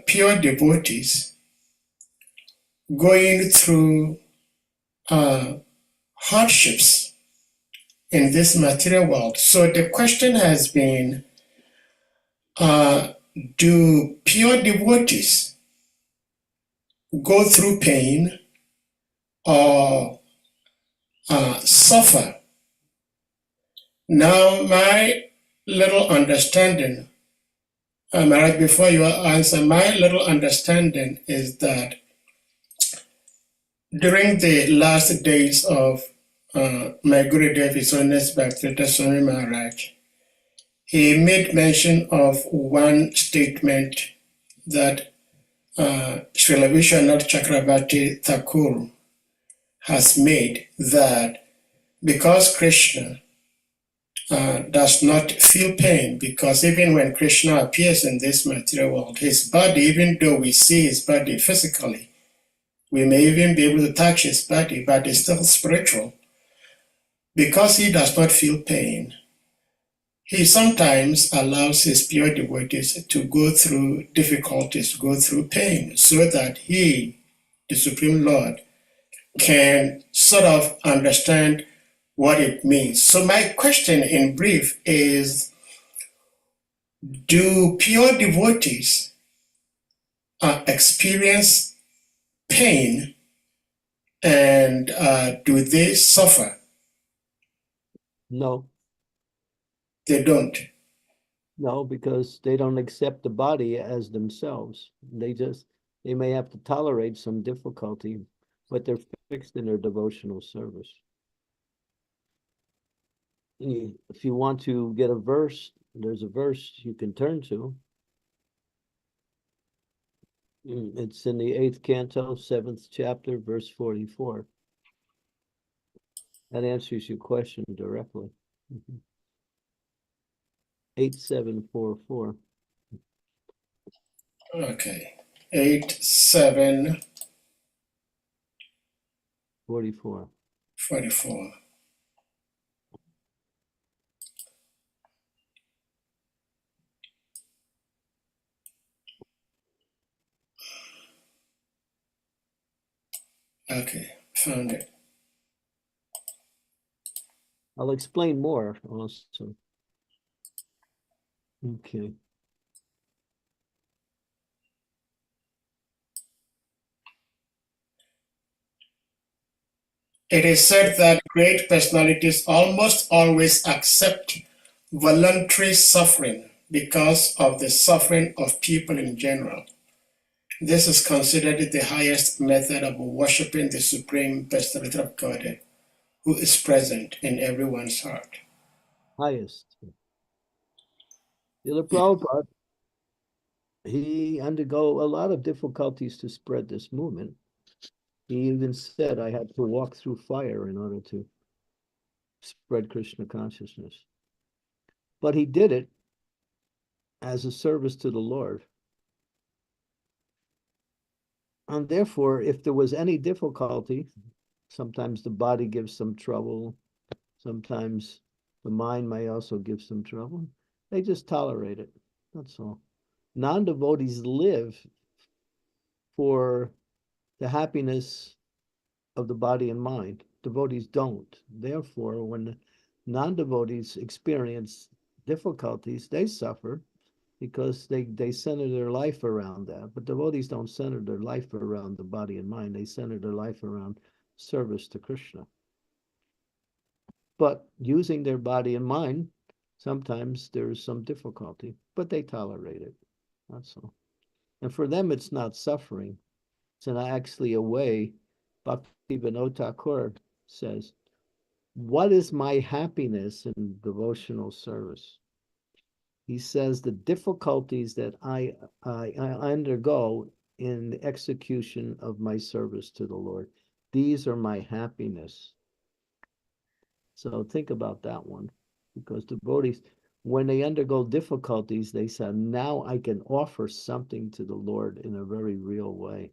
pure devotees going through hardships in this material world. So the question has been, do pure devotees go through pain or suffer? Now, my little understanding, Maharaj, before you answer, my little understanding is that during the last days of my Gurudev, His Holiness Bhaktivedanta Swami Maharaj, he made mention of one statement that Srila Vishwanath Chakravarti Thakur has made, that because Krishna does not feel pain, because even when Krishna appears in this material world, his body, even though we see his body physically, we may even be able to touch his body, but it's still spiritual. Because he does not feel pain, he sometimes allows his pure devotees to go through difficulties, go through pain, so that he, the Supreme Lord, can sort of understand what it means. So my question in brief is, do pure devotees experience pain, and do they suffer No, They don't. no, because they don't accept the body as themselves. They may have to tolerate some difficulty, but they're fixed in their devotional service. If you want to get a verse, there's a verse you can turn to. It's in the 8th canto, 7th chapter, verse 44. That answers your question directly. 8744. Okay. 8, 7, 44. 44. Okay, found it. I'll explain more also. Okay. It is said that great personalities almost always accept voluntary suffering because of the suffering of people in general. This is considered the highest method of worshiping the Supreme Personality of Godhead, who is present in everyone's heart. Highest. Srila Prabhupada, he undergo a lot of difficulties to spread this movement. He even said, I had to walk through fire in order to spread Krishna consciousness. But he did it as a service to the Lord. And therefore, if there was any difficulty, sometimes the body gives some trouble, sometimes the mind may also give some trouble, they just tolerate it. That's all. Non-devotees live for the happiness of the body and mind. Devotees don't. Therefore, when non-devotees experience difficulties, they suffer because they center their life around that. But devotees don't center their life around the body and mind. They center their life around service to Krishna. But using their body and mind, sometimes there's some difficulty, but they tolerate it. That's all. And for them, it's not suffering. It's actually a way. Bhaktivinoda Thakur says, what is my happiness in devotional service? He says the difficulties that I undergo in the execution of my service to the Lord, these are my happiness. So think about that one, because devotees, when they undergo difficulties, they say, now I can offer something to the Lord in a very real way.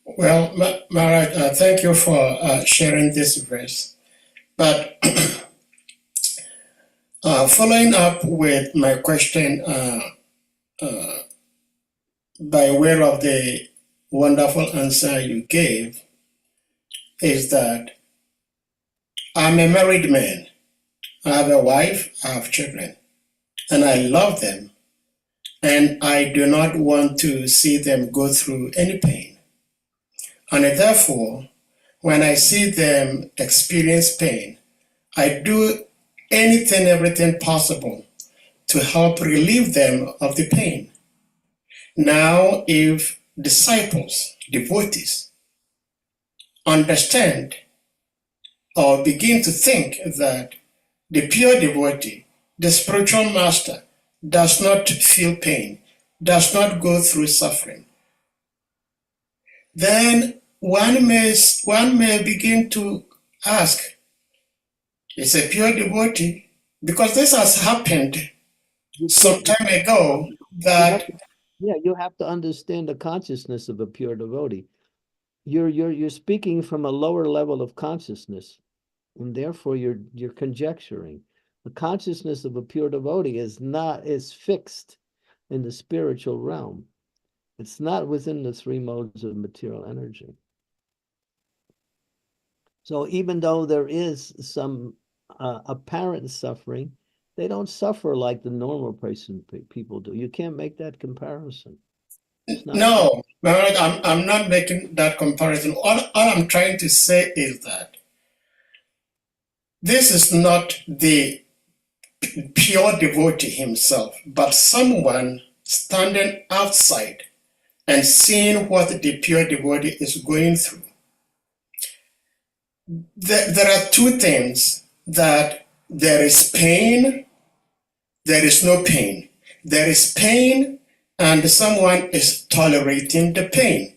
Well, Maharaj, thank you for sharing this verse. But following up with my question by way of the wonderful answer you gave, is that I'm a married man. I have a wife, I have children, and I love them, and I do not want to see them go through any pain. And therefore, when I see them experience pain, I do anything, everything possible to help relieve them of the pain. Now, if disciples, devotees, understand or begin to think that the pure devotee, the spiritual master, does not feel pain, does not go through suffering, then one may begin to ask, is a pure devotee? Because this has happened some time ago that you have to understand the consciousness of a pure devotee. You're speaking from a lower level of consciousness, and therefore you're conjecturing. The consciousness of a pure devotee is fixed in the spiritual realm. It's not within the 3 modes of material energy. So even though there is some apparent suffering, they don't suffer like the normal person people do. You can't make that comparison. No, I'm not making that comparison. All I'm trying to say is that this is not the pure devotee himself, but someone standing outside and seeing what the pure devotee is going through. There are two things: that there is pain, there is no pain. There is pain, and someone is tolerating the pain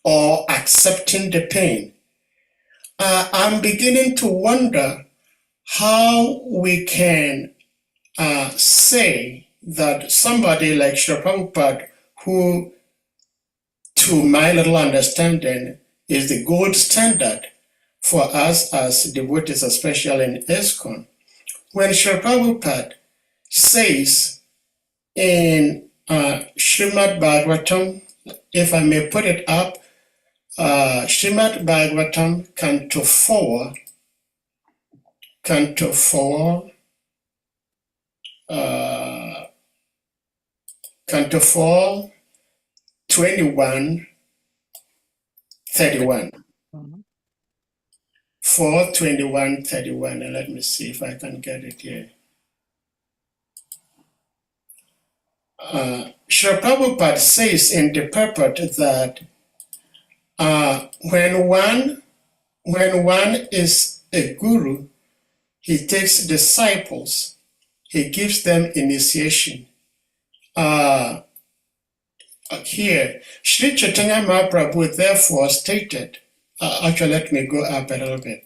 or accepting the pain. I'm beginning to wonder how we can say that somebody like Srila Prabhupada, who, to my little understanding, is the gold standard for us as devotees, especially in ISKCON, when Srila Prabhupada says in Srimad Bhagavatam, if I may put it up, Srimad Bhagavatam, Canto 4, Canto 4, Canto 4, 21, 31. 4, 21, 31. And let me see if I can get it here. Srila Prabhupada says in the purport that when one is a guru, he takes disciples, he gives them initiation. Here, Sri Chaitanya Mahaprabhu therefore stated, actually let me go up a little bit.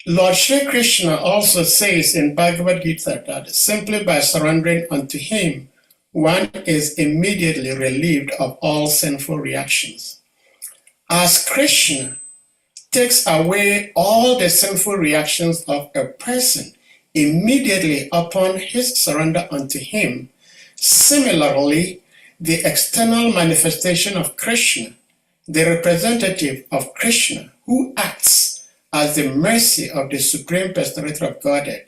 Lord Shri Krishna also says in Bhagavad Gita that simply by surrendering unto him, one is immediately relieved of all sinful reactions. As Krishna takes away all the sinful reactions of a person immediately upon his surrender unto him, similarly, the external manifestation of Krishna, the representative of Krishna, who acts as the mercy of the Supreme Personality of Godhead,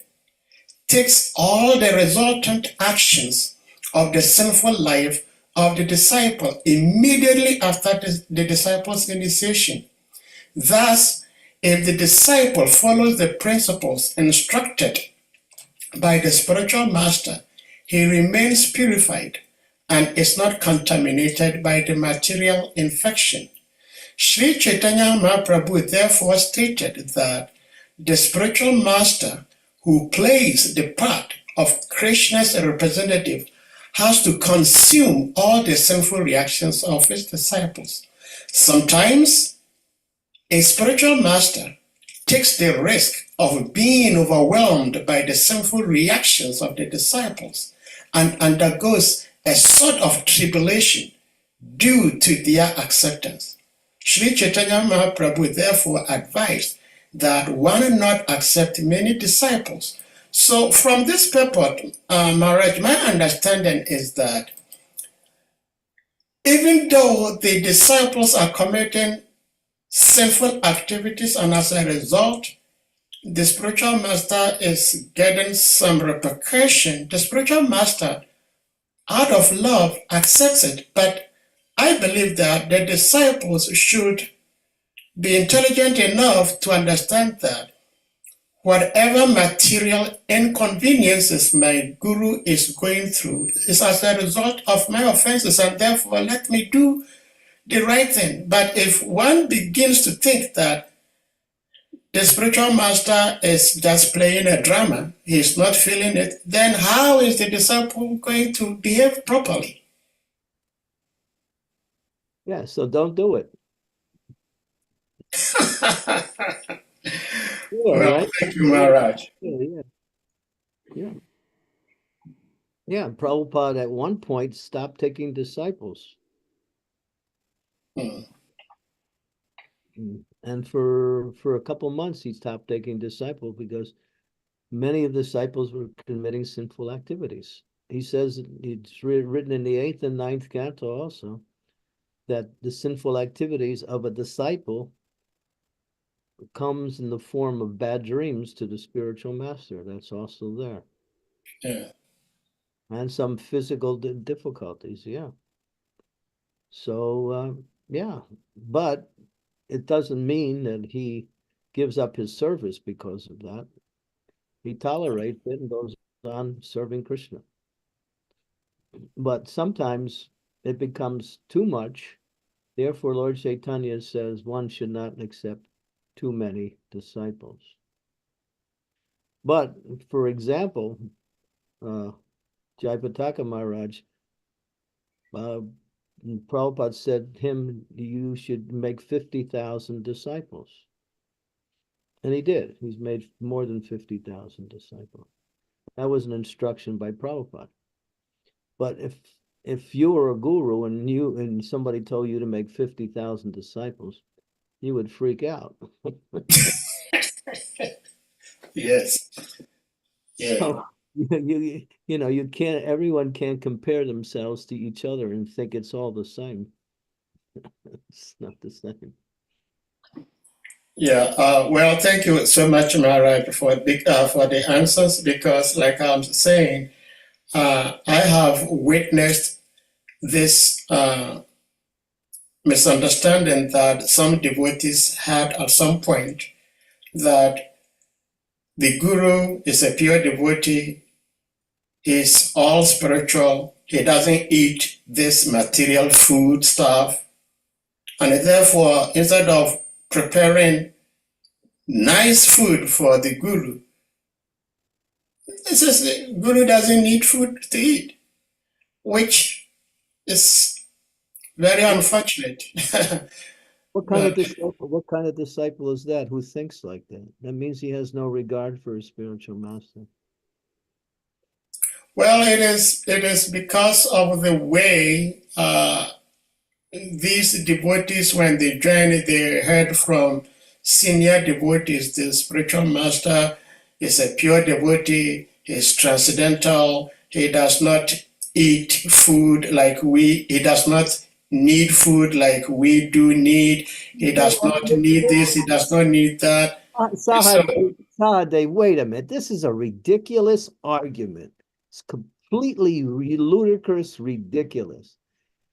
takes all the resultant actions of the sinful life of the disciple immediately after the disciple's initiation. Thus, if the disciple follows the principles instructed by the spiritual master, he remains purified and is not contaminated by the material infection. Sri Chaitanya Mahaprabhu therefore stated that the spiritual master who plays the part of Krishna's representative has to consume all the sinful reactions of his disciples. Sometimes a spiritual master takes the risk of being overwhelmed by the sinful reactions of the disciples and undergoes a sort of tribulation due to their acceptance. Sri Chaitanya Mahaprabhu therefore advised that one not accept many disciples. So from this purport, Maharaj, my understanding is that even though the disciples are committing sinful activities and as a result, the spiritual master is getting some repercussion, the spiritual master, out of love, accepts it. But I believe that the disciples should be intelligent enough to understand that whatever material inconveniences my guru is going through is as a result of my offenses, and therefore let me do the right thing. But if one begins to think that the spiritual master is just playing a drama, he's not feeling it, then how is the disciple going to behave properly? Yeah, so don't do it. Yeah, Well, right? thank you, Maharaj. Yeah. Prabhupada at one point stopped taking disciples. And for a couple months, he stopped taking disciples because many of the disciples were committing sinful activities. He says it's written in the 8th and 9th canto also that the sinful activities of a disciple comes in the form of bad dreams to the spiritual master. That's also there. Yeah. And some physical difficulties, yeah. So, yeah, but it doesn't mean that he gives up his service because of that. He tolerates it and goes on serving Krishna. But sometimes it becomes too much. Therefore, Lord Chaitanya says one should not accept too many disciples. But, for example, Jayapataka Maharaj, Prabhupada said him, you should make 50,000 disciples. And he did. He's made more than 50,000 disciples. That was an instruction by Prabhupada. But if you were a guru and somebody told you to make 50,000 disciples, you would freak out. Yes. Yeah. So you can't, everyone can't compare themselves to each other and think it's all the same. It's not the same. Yeah. Well, thank you so much, Maharaj, for the answers, because, like I'm saying, I have witnessed this misunderstanding that some devotees had at some point, that the guru is a pure devotee, he's all spiritual, he doesn't eat this material food stuff, and therefore, instead of preparing nice food for the guru, this is the guru doesn't need food to eat, which is very unfortunate. What kind of disciple is that who thinks like that? That means he has no regard for his spiritual master. Well, it is because of the way these devotees, when they joined, they heard from senior devotees, the spiritual master is a pure devotee, he's transcendental, he does not eat food like he does not need food like we do need, he does not need this, he does not need that. Sahadev, wait a minute. This is a ridiculous argument. It's completely ludicrous, ridiculous.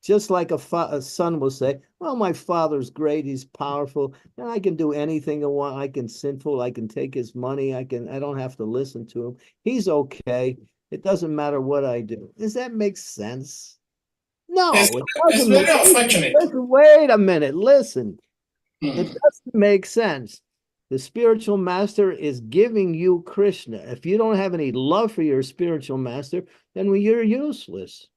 Just like a son will say, well, my father's great, he's powerful, and I can do anything I want, I can sinful, I can take his money, I don't have to listen to him. He's okay. It doesn't matter what I do. Does that make sense? No, It's very unfortunate. Wait a minute, listen. Hmm. It doesn't make sense. The spiritual master is giving you Krishna. If you don't have any love for your spiritual master, then you're useless.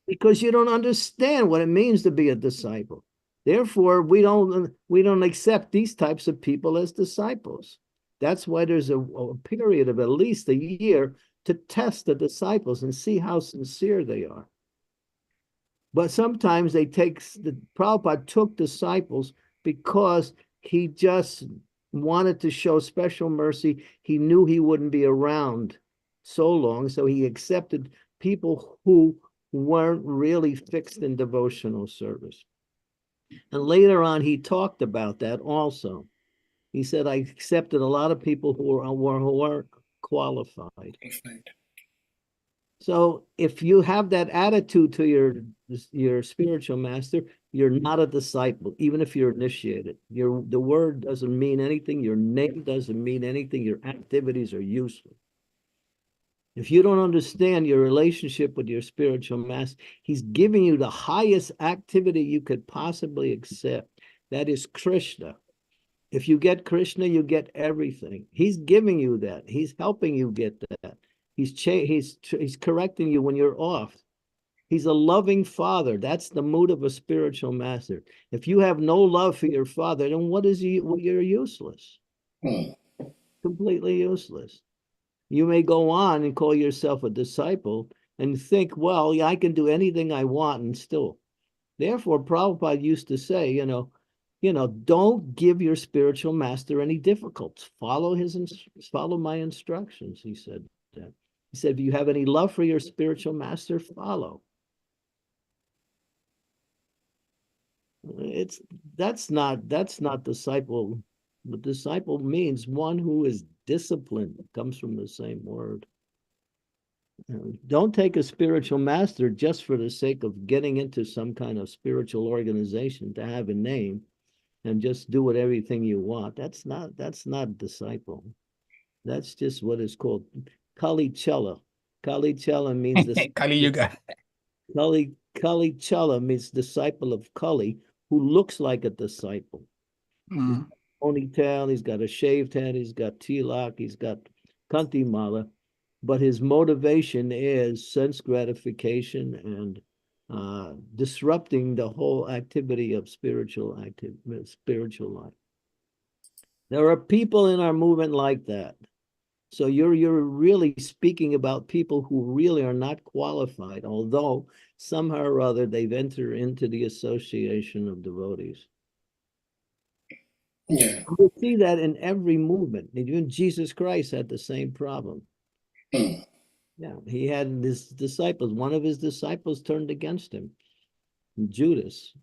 Because you don't understand what it means to be a disciple. Therefore, we don't accept these types of people as disciples. That's why there's a period of at least a year to test the disciples and see how sincere they are. But sometimes Prabhupada took disciples because he just wanted to show special mercy. He knew he wouldn't be around so long, so he accepted people who weren't really fixed in devotional service. And later on, he talked about that also. He said, I accepted a lot of people who weren't qualified. So if you have that attitude to your spiritual master, you're not a disciple, even if you're initiated. The word doesn't mean anything. Your name doesn't mean anything. Your activities are useless. If you don't understand your relationship with your spiritual master, he's giving you the highest activity you could possibly accept. That is Krishna. If you get Krishna, you get everything. He's giving you that. He's helping you get that. He's correcting you when you're off. He's a loving father. That's the mood of a spiritual master. If you have no love for your father, then you're useless. Completely useless. You may go on and call yourself a disciple and think, well, yeah, I can do anything I want and still. Therefore, Prabhupada used to say, don't give your spiritual master any difficulties. Follow my instructions, he said that. He said, if you have any love for your spiritual master, follow. That's not disciple. The disciple means one who is disciplined. It comes from the same word. Don't take a spiritual master just for the sake of getting into some kind of spiritual organization to have a name and just do everything you want. That's not disciple. That's just what is called Kali Chela. Kali Chela means Kali Yuga. Kali Chela means disciple of Kali, who looks like a disciple. Mm. Ponytail, he's got a shaved head, he's got tilak, he's got kanti mala, but his motivation is sense gratification and disrupting the whole activity of spiritual life. There are people in our movement like that. So you're really speaking about people who really are not qualified, although somehow or other they've entered into the association of devotees. Yeah. You see that in every movement. Even Jesus Christ had the same problem. Mm. Yeah, he had his disciples. One of his disciples turned against him, Judas.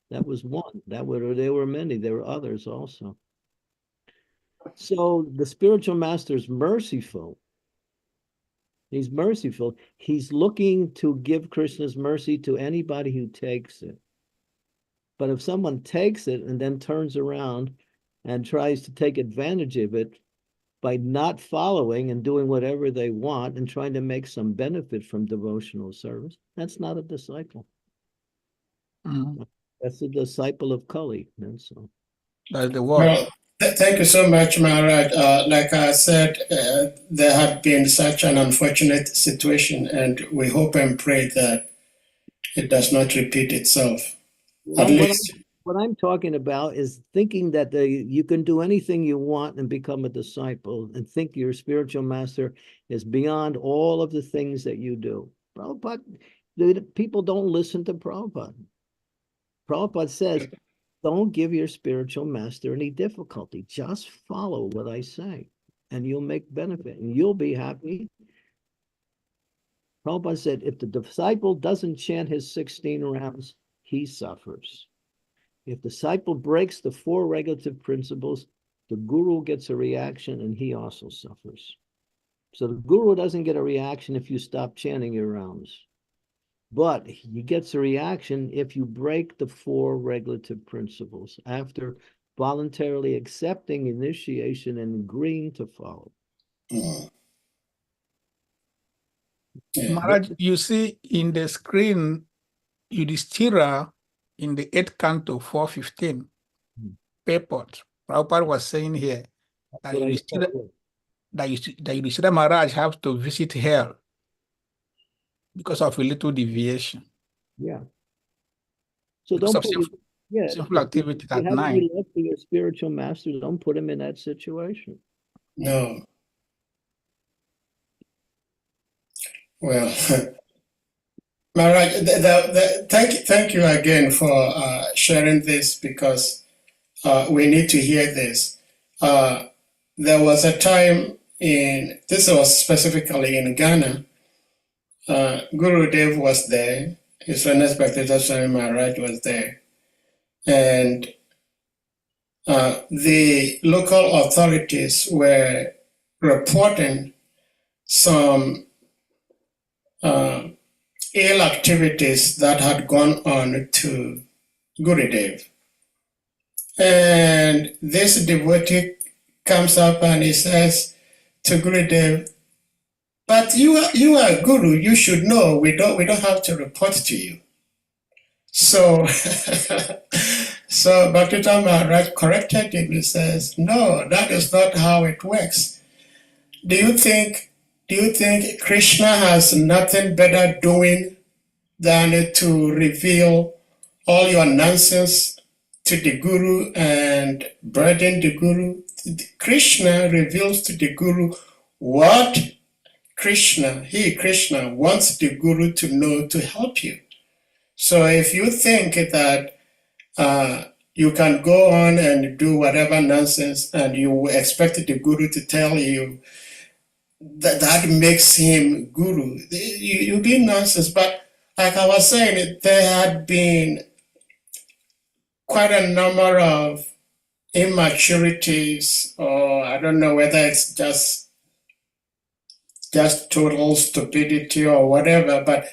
That was one. There were many. There were others also. So the spiritual master is merciful. He's merciful. He's looking to give Krishna's mercy to anybody who takes it. But if someone takes it and then turns around and tries to take advantage of it by not following and doing whatever they want and trying to make some benefit from devotional service, that's not a disciple. Mm. That's a disciple of Kali. And so That's the word. Well, thank you so much, Maharaj. Like I said, there had been such an unfortunate situation, and we hope and pray that it does not repeat itself. At least, what I'm talking about is thinking that you can do anything you want and become a disciple and think your spiritual master is beyond all of the things that you do. Prabhupada, people don't listen to Prabhupada. Prabhupada says, don't give your spiritual master any difficulty. Just follow what I say and you'll make benefit and you'll be happy. Prabhupada said, if the disciple doesn't chant his 16 rounds, he suffers. If the disciple breaks the 4 regulative principles, the guru gets a reaction and he also suffers. So the guru doesn't get a reaction if you stop chanting your rounds. But he gets a reaction if you break the 4 regulative principles after voluntarily accepting initiation and agreeing to follow. yeah. Maharaj, you see in the screen, Yudhishthira in the 8th canto, 415, purport. Prabhupada was saying here that Yudhishthira Maharaj has to visit hell because of a little deviation. Yeah. So Because don't of put sinful activity you at have night. any love for your spiritual master, don't put him in that situation. No. Well, Maharaj, thank you again for sharing this, because we need to hear this. There was a time this was specifically in Ghana, Guru Dev was there, His Holiness Bhaktivedanta Swami Maharaj was there, and the local authorities were reporting some ill activities that had gone on to Gurudev. And this devotee comes up and he says to Gurudev, but you are Guru, you should know, we don't have to report to you. So so Bhaktivedanta Maharaj corrected him. He says, no, that is not how it works. Do you think Krishna has nothing better doing than to reveal all your nonsense to the Guru and burden the Guru? Krishna reveals to the Guru what Krishna wants the Guru to know to help you. So if you think that you can go on and do whatever nonsense and you expect the Guru to tell you that makes him Guru, you be nonsense. But like I was saying, there had been quite a number of immaturities, or I don't know whether it's just just total stupidity or whatever, but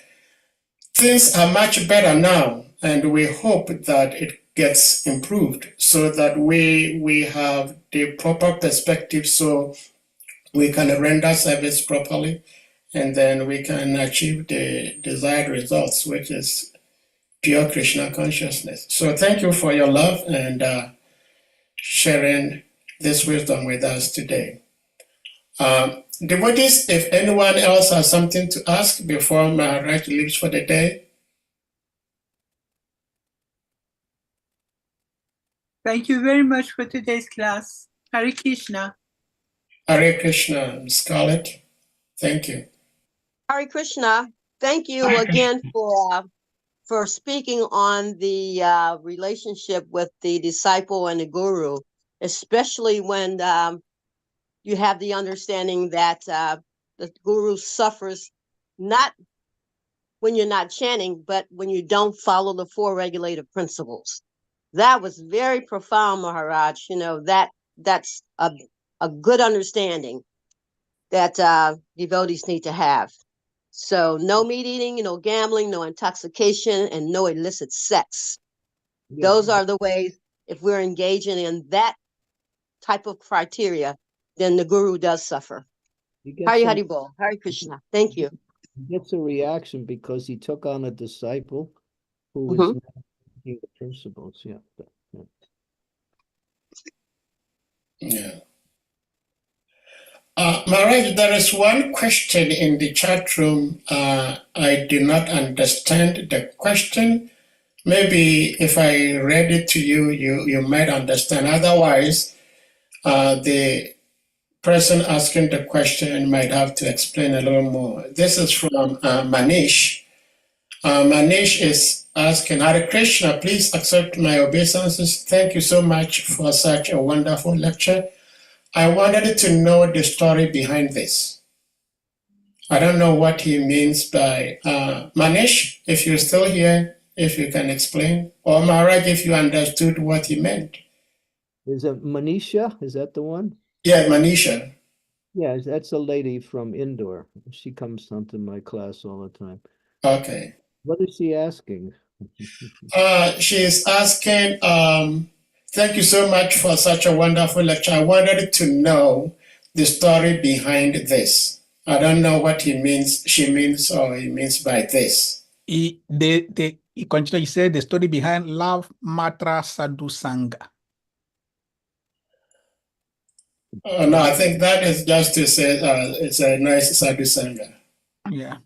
things are much better now, and we hope that it gets improved so that we have the proper perspective so we can render service properly, and then we can achieve the desired results, which is pure Krishna consciousness. So thank you for your love and sharing this wisdom with us today. Devotees, if anyone else has something to ask before Maharaj leaves for the day. Thank you very much for today's class. Hare Krishna. Hare Krishna, Scarlett. Thank you. Hare Krishna. Thank you again for speaking on the relationship with the disciple and the guru, especially when you have the understanding that the guru suffers not when you're not chanting, but when you don't follow the four regulative principles. That was very profound, Maharaj. You know, that's a good understanding that devotees need to have. So no meat eating, no gambling, no intoxication, and no illicit sex. Yeah. Those are the ways, if we're engaging in that type of criteria, then the guru does suffer. He gets Hari a- Hari Bol, Hare Krishna. Thank you. he gets a reaction because he took on a disciple who is Mhm. not taking the principles. Yeah. Yeah. Yeah. Maharaj, there is one question in the chat room. I do not understand the question. Maybe if I read it to you, you might understand. Otherwise, the person asking the question might have to explain a little more. This is from Manish. Manish is asking, Hare Krishna, please accept my obeisances. Thank you so much for such a wonderful lecture. I wanted to know the story behind this. I don't know what he means by Manish, if you're still here, if you can explain, or Maharaj, if you understood what he meant. Is it Manisha? Is that the one? Yeah, Manisha. Yeah, that's a lady from Indore. She comes onto my class all the time. Okay. What is she asking? She is asking, thank you so much for such a wonderful lecture. I wanted to know the story behind this. I don't know what he means, she means, or he means by this. He continued, he said the story behind Love Matra Sadhu Sangha. No, I think that is just to say it's a nice sadhu sangha. Yeah.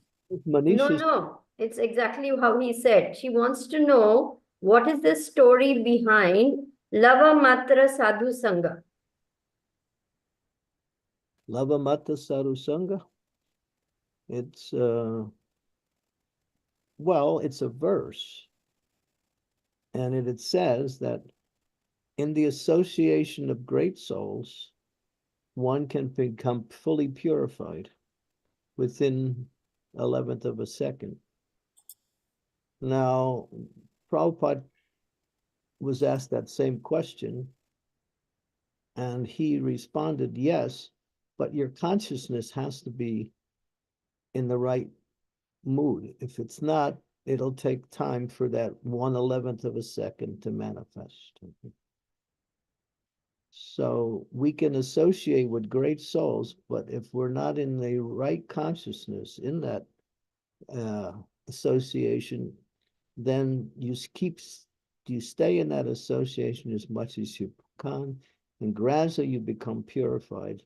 Manisha. No, it's exactly how he said. She wants to know what is the story behind Lava Matra Sadhu Sangha. Lavamata Sadhu Sangha. It's well, it's a verse. And it says that in the association of great souls, one can become fully purified within 11th of a second. Now, Prabhupada was asked that same question, and he responded, yes, but your consciousness has to be in the right mood. If it's not, it'll take time for that 1/11th of a second to manifest. So we can associate with great souls, but if we're not in the right consciousness in that association, then you stay in that association as much as you can, and gradually you become purified.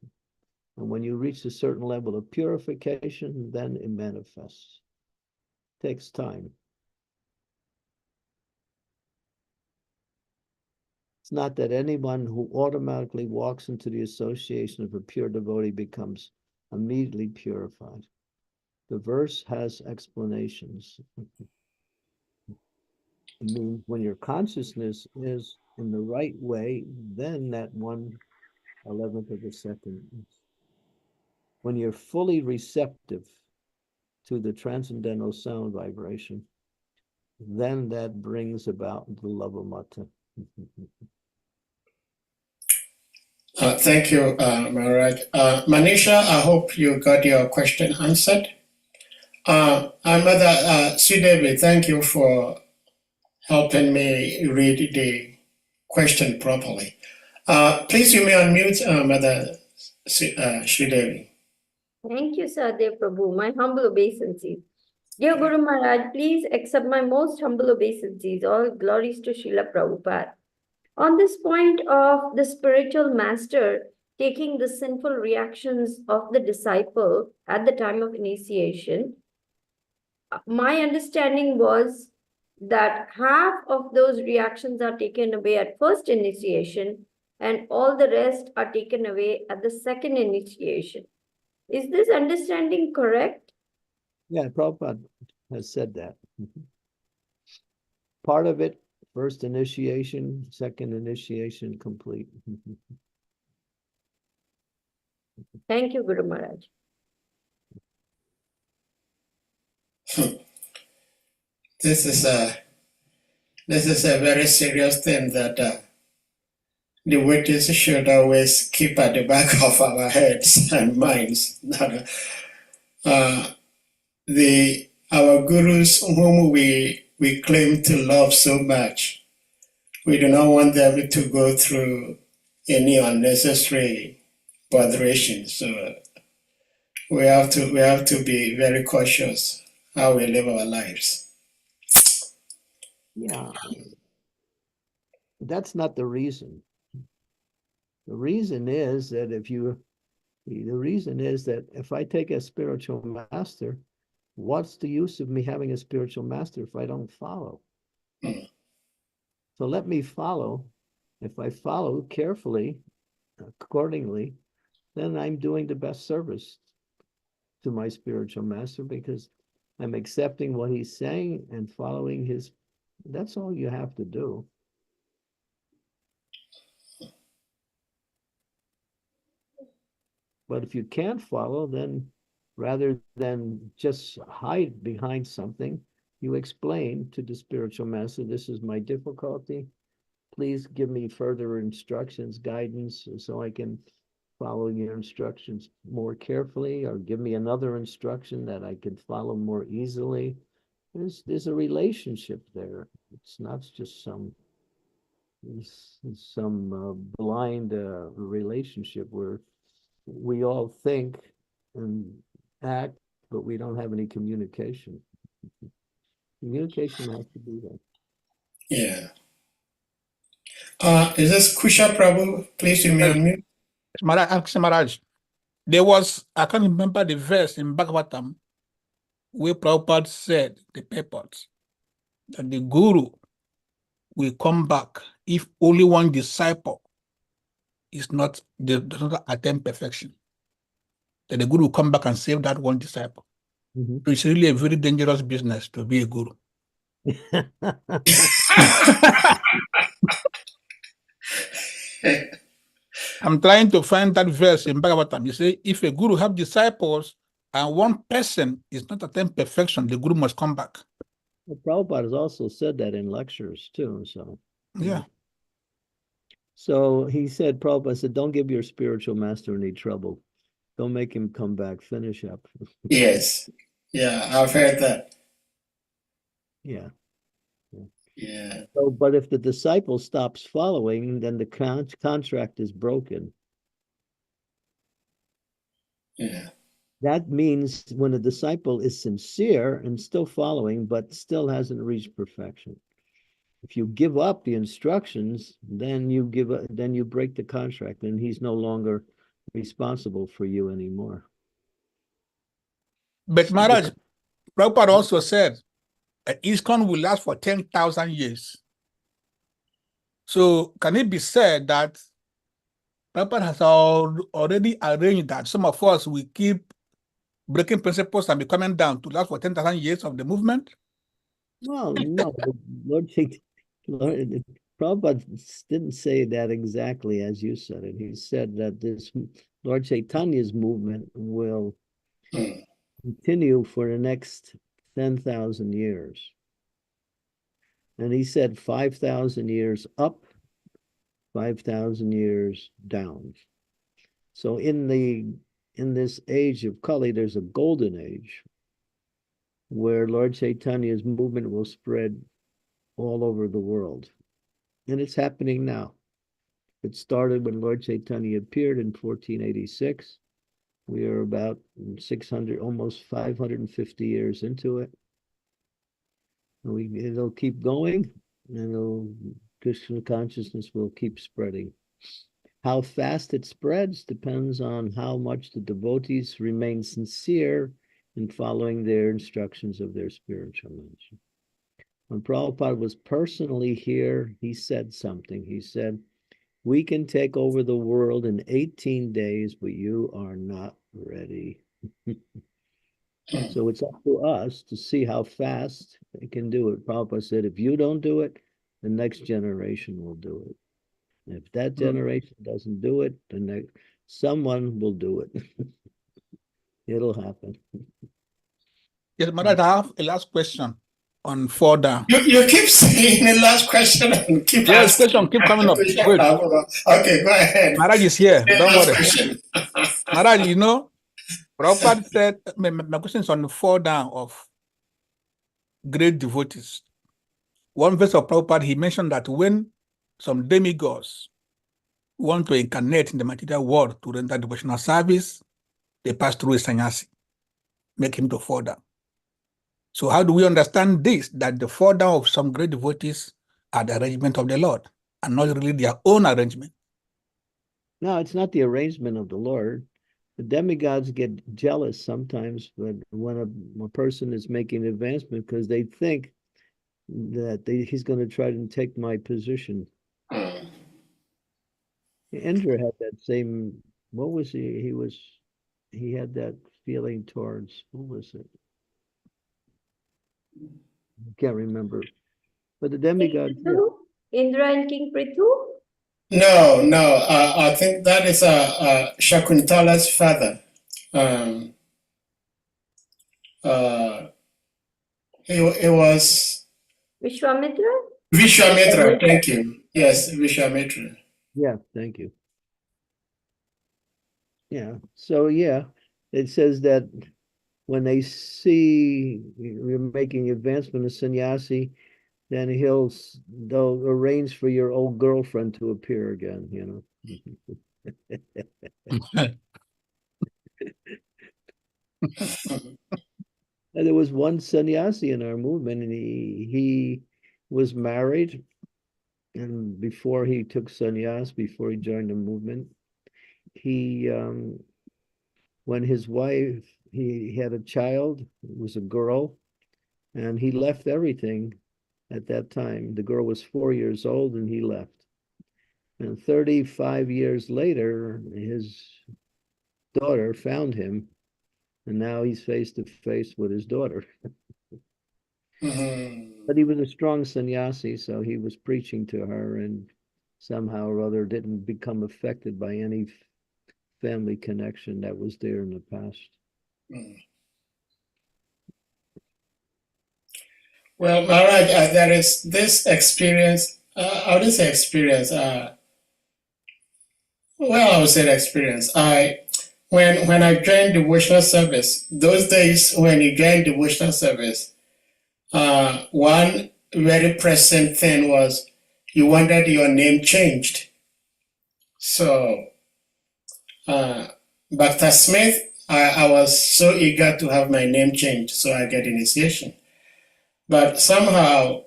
And when you reach a certain level of purification, then it manifests. It takes time. It's not that anyone who automatically walks into the association of a pure devotee becomes immediately purified. The verse has explanations. It means when your consciousness is in the right way, then that 1/11th of a second. When you're fully receptive to the transcendental sound vibration, then that brings about the love of mata. Thank you, Maharaj. Manisha, I hope you got your question answered. Mother Sridevi, thank you for helping me read the question properly. Please, you may unmute Mother Sridevi. Thank you, Sadev Prabhu. My humble obeisances. Dear Guru Maharaj, please accept my most humble obeisances. All glories to Srila Prabhupada. On this point of the spiritual master taking the sinful reactions of the disciple at the time of initiation, my understanding was that half of those reactions are taken away at first initiation and all the rest are taken away at the second initiation. Is this understanding correct? Yeah, Prabhupada has said that. Part of it, first initiation, second initiation complete. Thank you, Guru Maharaj. This is a very serious thing that the devotees should always keep at the back of our heads and minds. Our gurus, whom we claim to love so much, we do not want them to go through any unnecessary botheration. So we have to be very cautious how we live our lives. Yeah, that's not the reason. The reason is that if I take a spiritual master, what's the use of me having a spiritual master if I don't follow? Mm. So let me follow. If I follow carefully, accordingly, then I'm doing the best service to my spiritual master because I'm accepting what he's saying and following his. That's all you have to do. But if you can't follow, then rather than just hide behind something, you explain to the spiritual master, this is my difficulty. Please give me further instructions, guidance, so I can follow your instructions more carefully, or give me another instruction that I can follow more easily. There's a relationship there. It's not just some blind relationship where we all think and act, but we don't have any communication. Communication has to be there. Yeah. Is this Kusha Prabhu? Please, you may unmute. Maharaj, there was, I can't remember the verse in Bhagavatam where Prabhupada said, the purport, that the Guru will come back if only one disciple does not attain perfection. That the Guru will come back and save that one disciple. Mm-hmm. So it's really a very dangerous business to be a Guru. I'm trying to find that verse in Bhagavatam. You say, if a Guru have disciples and one person is not attain perfection, the Guru must come back. Well, Prabhupada has also said that in lectures too. So Yeah. So he said, Prabhupada said, don't give your spiritual master any trouble. Don't make him come back. Finish up. Yes. Yeah, I've heard that. Yeah. Yeah. So, but if the disciple stops following, then the contract is broken. Yeah. That means when a disciple is sincere and still following, but still hasn't reached perfection. If you give up the instructions, then you break the contract, and he's no longer responsible for you anymore. But Maharaj, Prabhupada also said that ISKCON will last for 10,000 years. So can it be said that Prabhupada has already arranged that some of us will keep breaking principles and be coming down to last for 10,000 years of the movement? Well, no, Prabhupada didn't say that exactly as you said it. He said that this Lord Chaitanya's movement will continue for the next 10,000 years. And he said 5,000 years up, 5,000 years down. So in this age of Kali, there's a golden age where Lord Chaitanya's movement will spread all over the world. And it's happening now. It started when Lord Chaitanya appeared in 1486. We are about 600, almost 550 years into it. It'll keep going, and Krishna consciousness will keep spreading. How fast it spreads depends on how much the devotees remain sincere in following their instructions of their spiritual master. When Prabhupada was personally here, he said something. He said, "We can take over the world in 18 days, but you are not ready." So it's up to us to see how fast they can do it. Prabhupada said, if you don't do it, the next generation will do it. If that generation doesn't do it, someone will do it. It'll happen. Yes, Maharaj, I have a last question on 4 down. You keep saying the last question and keep Yes, asking. question keep coming up. Wait, Okay, go ahead. Maharaj is here. The Don't last worry. question. Maharaj, Prabhupada said, my question is on the 4 down of great devotees. One verse of Prabhupada, he mentioned that when some demigods want to incarnate in the material world to render devotional service, they pass through a sannyasi, make him to 4 down. So how do we understand this, that the 4 down of some great devotees are the arrangement of the Lord and not really their own arrangement? No, it's not the arrangement of the Lord. The demigods get jealous sometimes when a person is making advancement because they think that he's going to try to take my position. Indra had that same, what was he? He had that feeling towards, who was it? I can't remember. But the demigod. Indra and King Prithu? No, I think that is Shakuntala's father. He was Vishwamitra? Vishwamitra, thank you. Yes, Vishwamitra. Yeah, thank you. Yeah, so yeah, it says that when they see you're making advancement of sannyasi, then they'll arrange for your old girlfriend to appear again, And there was one sannyasi in our movement, and he was married, and before he took sannyas, before he joined the movement, he when his wife, he had a child, it was a girl, and he left everything at that time. The girl was 4 years old and he left. And 35 years later, his daughter found him, and now he's face to face with his daughter. But he was a strong sannyasi, so he was preaching to her, and somehow or other didn't become affected by any family connection that was there in the past. Well, Maharaj, there is this experience. I wouldn't say experience. I would say experience. When I joined devotional service, those days when you joined devotional service, one very present thing was you wanted your name changed. So, Dr. Smith, I was so eager to have my name changed so I get initiation. But somehow,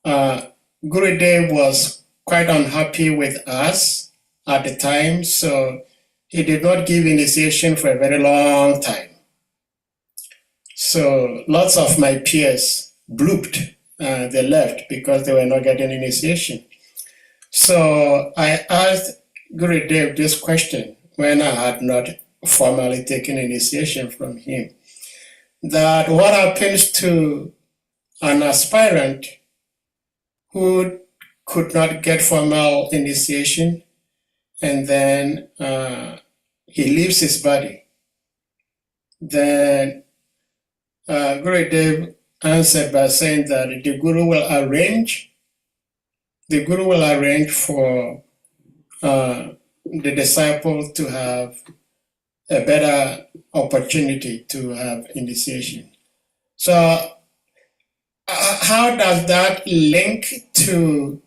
Gurudev was quite unhappy with us at the time, so he did not give initiation for a very long time. So lots of my peers blooped, they left because they were not getting initiation. So I asked Gurudev this question when I had not formally taken initiation from him, that what happens to an aspirant who could not get formal initiation and then he leaves his body. Then Gurudev answered by saying that the Guru will arrange the Guru will arrange for the disciple to have a better opportunity to have initiation. So how does that link to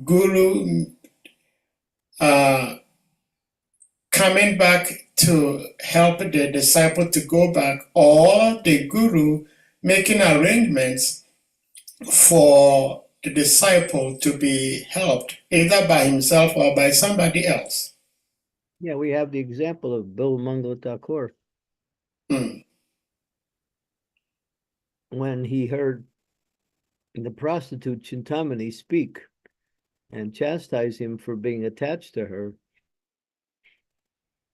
Guru coming back to help the disciple to go back, or the Guru making arrangements for the disciple to be helped either by himself or by somebody else? Yeah, we have the example of Bill Mangala Thakur. When he heard the prostitute Chintamani speak and chastise him for being attached to her,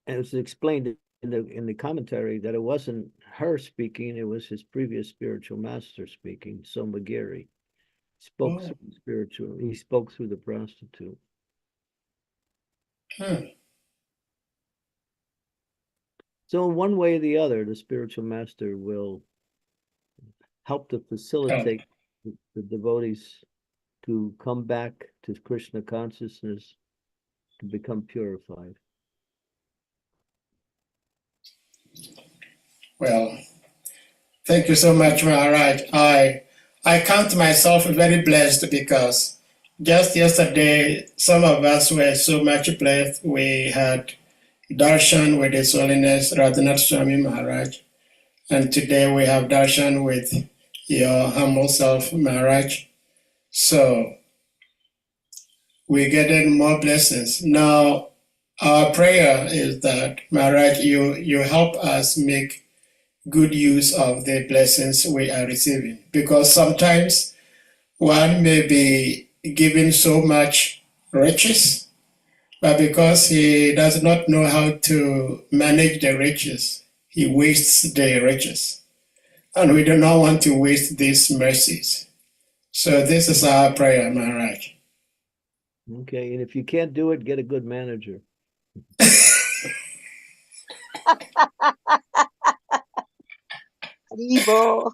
and it was explained in the commentary that it wasn't her speaking, it was his previous spiritual master speaking, Somagiri. Spoke through spiritual, he spoke through the prostitute. So in one way or the other, the spiritual master will help to facilitate the devotees to come back to Krishna consciousness, to become purified. Well, thank you so much, Maharaj. I count myself very blessed because just yesterday, some of us were so much blessed. We had darshan with His Holiness Radhanath Swami Maharaj, and today we have darshan with your humble self, Maharaj. So we're getting more blessings. Now, our prayer is that, Maharaj, you help us make good use of the blessings we are receiving, because sometimes one may be given so much riches, but because he does not know how to manage the riches, he wastes the riches. And we do not want to waste these mercies. So this is our prayer, Maharaj. Okay, and if you can't do it, get a good manager. Haribo.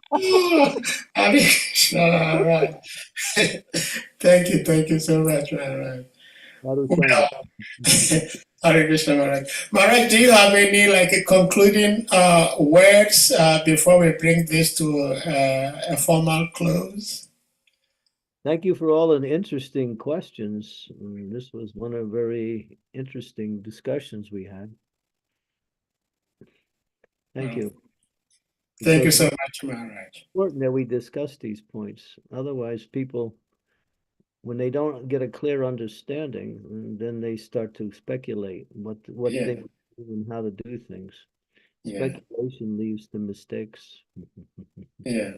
Hare Krishna, Maharaj. Thank you so much, Maharaj. Well, Hare Krishna, Maharaj. Maharaj, do you have any concluding words before we bring this to a formal close? Thank you for all the interesting questions. This was one of very interesting discussions we had. Thank you. Thank you so much, Maharaj. It's important that we discuss these points. Otherwise, people, when they don't get a clear understanding, then they start to speculate what Yeah. things and how to do things. Yeah. Speculation leads to mistakes. Yeah.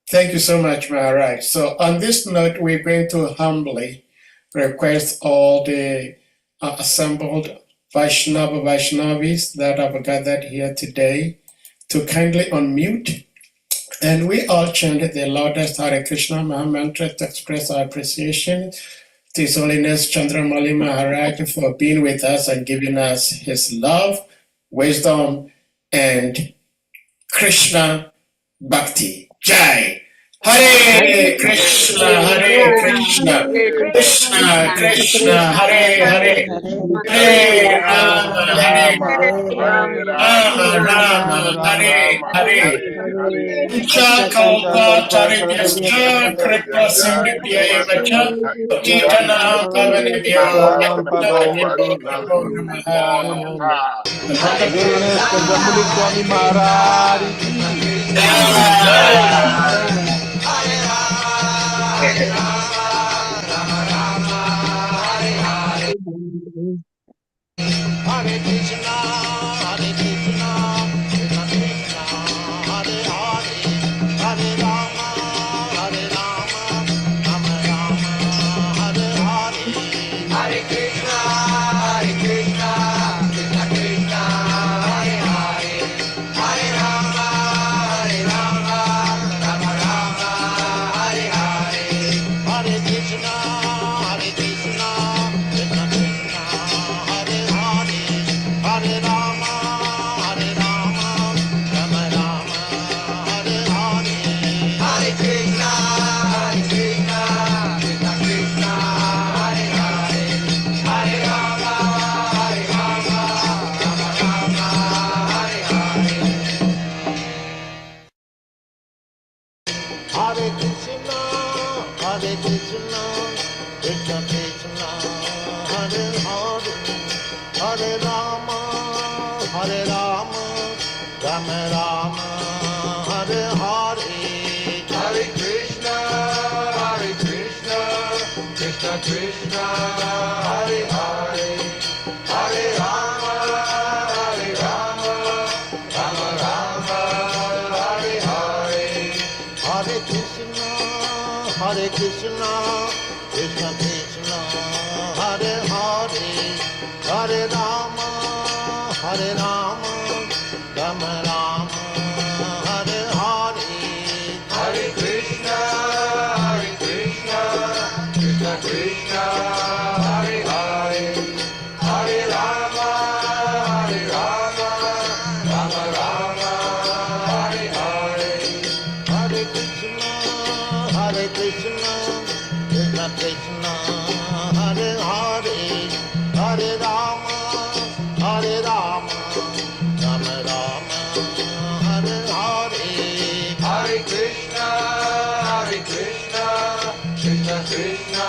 Thank you so much, Maharaj. So on this note, we're going to humbly request all the assembled Vaishnavis that have gathered here today to kindly unmute, and we all chant the loudest Hare Krishna Maha Mantra to express our appreciation to His Holiness Candramauli Maharaj for being with us and giving us his love, wisdom, and Krishna Bhakti. Jai! Hare Krishna, Krishna Krishna, Hare Hare, Hare Rama, Rama, Hare Hare. Kalpa Tarikascha Kripa Sindhya Evacha Titana Pavanebhyo Namo Namaha. Candramauli Swami Maharaj Hare Krishna, Hare Krishna, Krishna Krishna, Hare Hare, Hare Rama, Hare Rama, Rama Rama, Hare Hare. Hare Krishna, Krishna Krishna, Hare Hare, Hare Rama, Rama, Rama Rama, Hare Hare. Hare Krishna, Krishna Krishna, Hare Hare, Rama, Hare Rama, Rama Rama, Hare Hare, Hare Krishna, Krishna Krishna, Hare Hare, Hare Rama, Rama Rama, Hare Hare, Hare Krishna, Krishna Krishna, Hare Hare, Hare Rama, Rama Rama, Hare Hare, Hare Krishna, Krishna Krishna, Hare Hare, Hare Rama, Rama Rama, Hare Hare, Hare Krishna, Krishna Krishna, Hare Hare, Hare Rama, Rama Rama, Hare Hare, Hare Krishna, Krishna Krishna,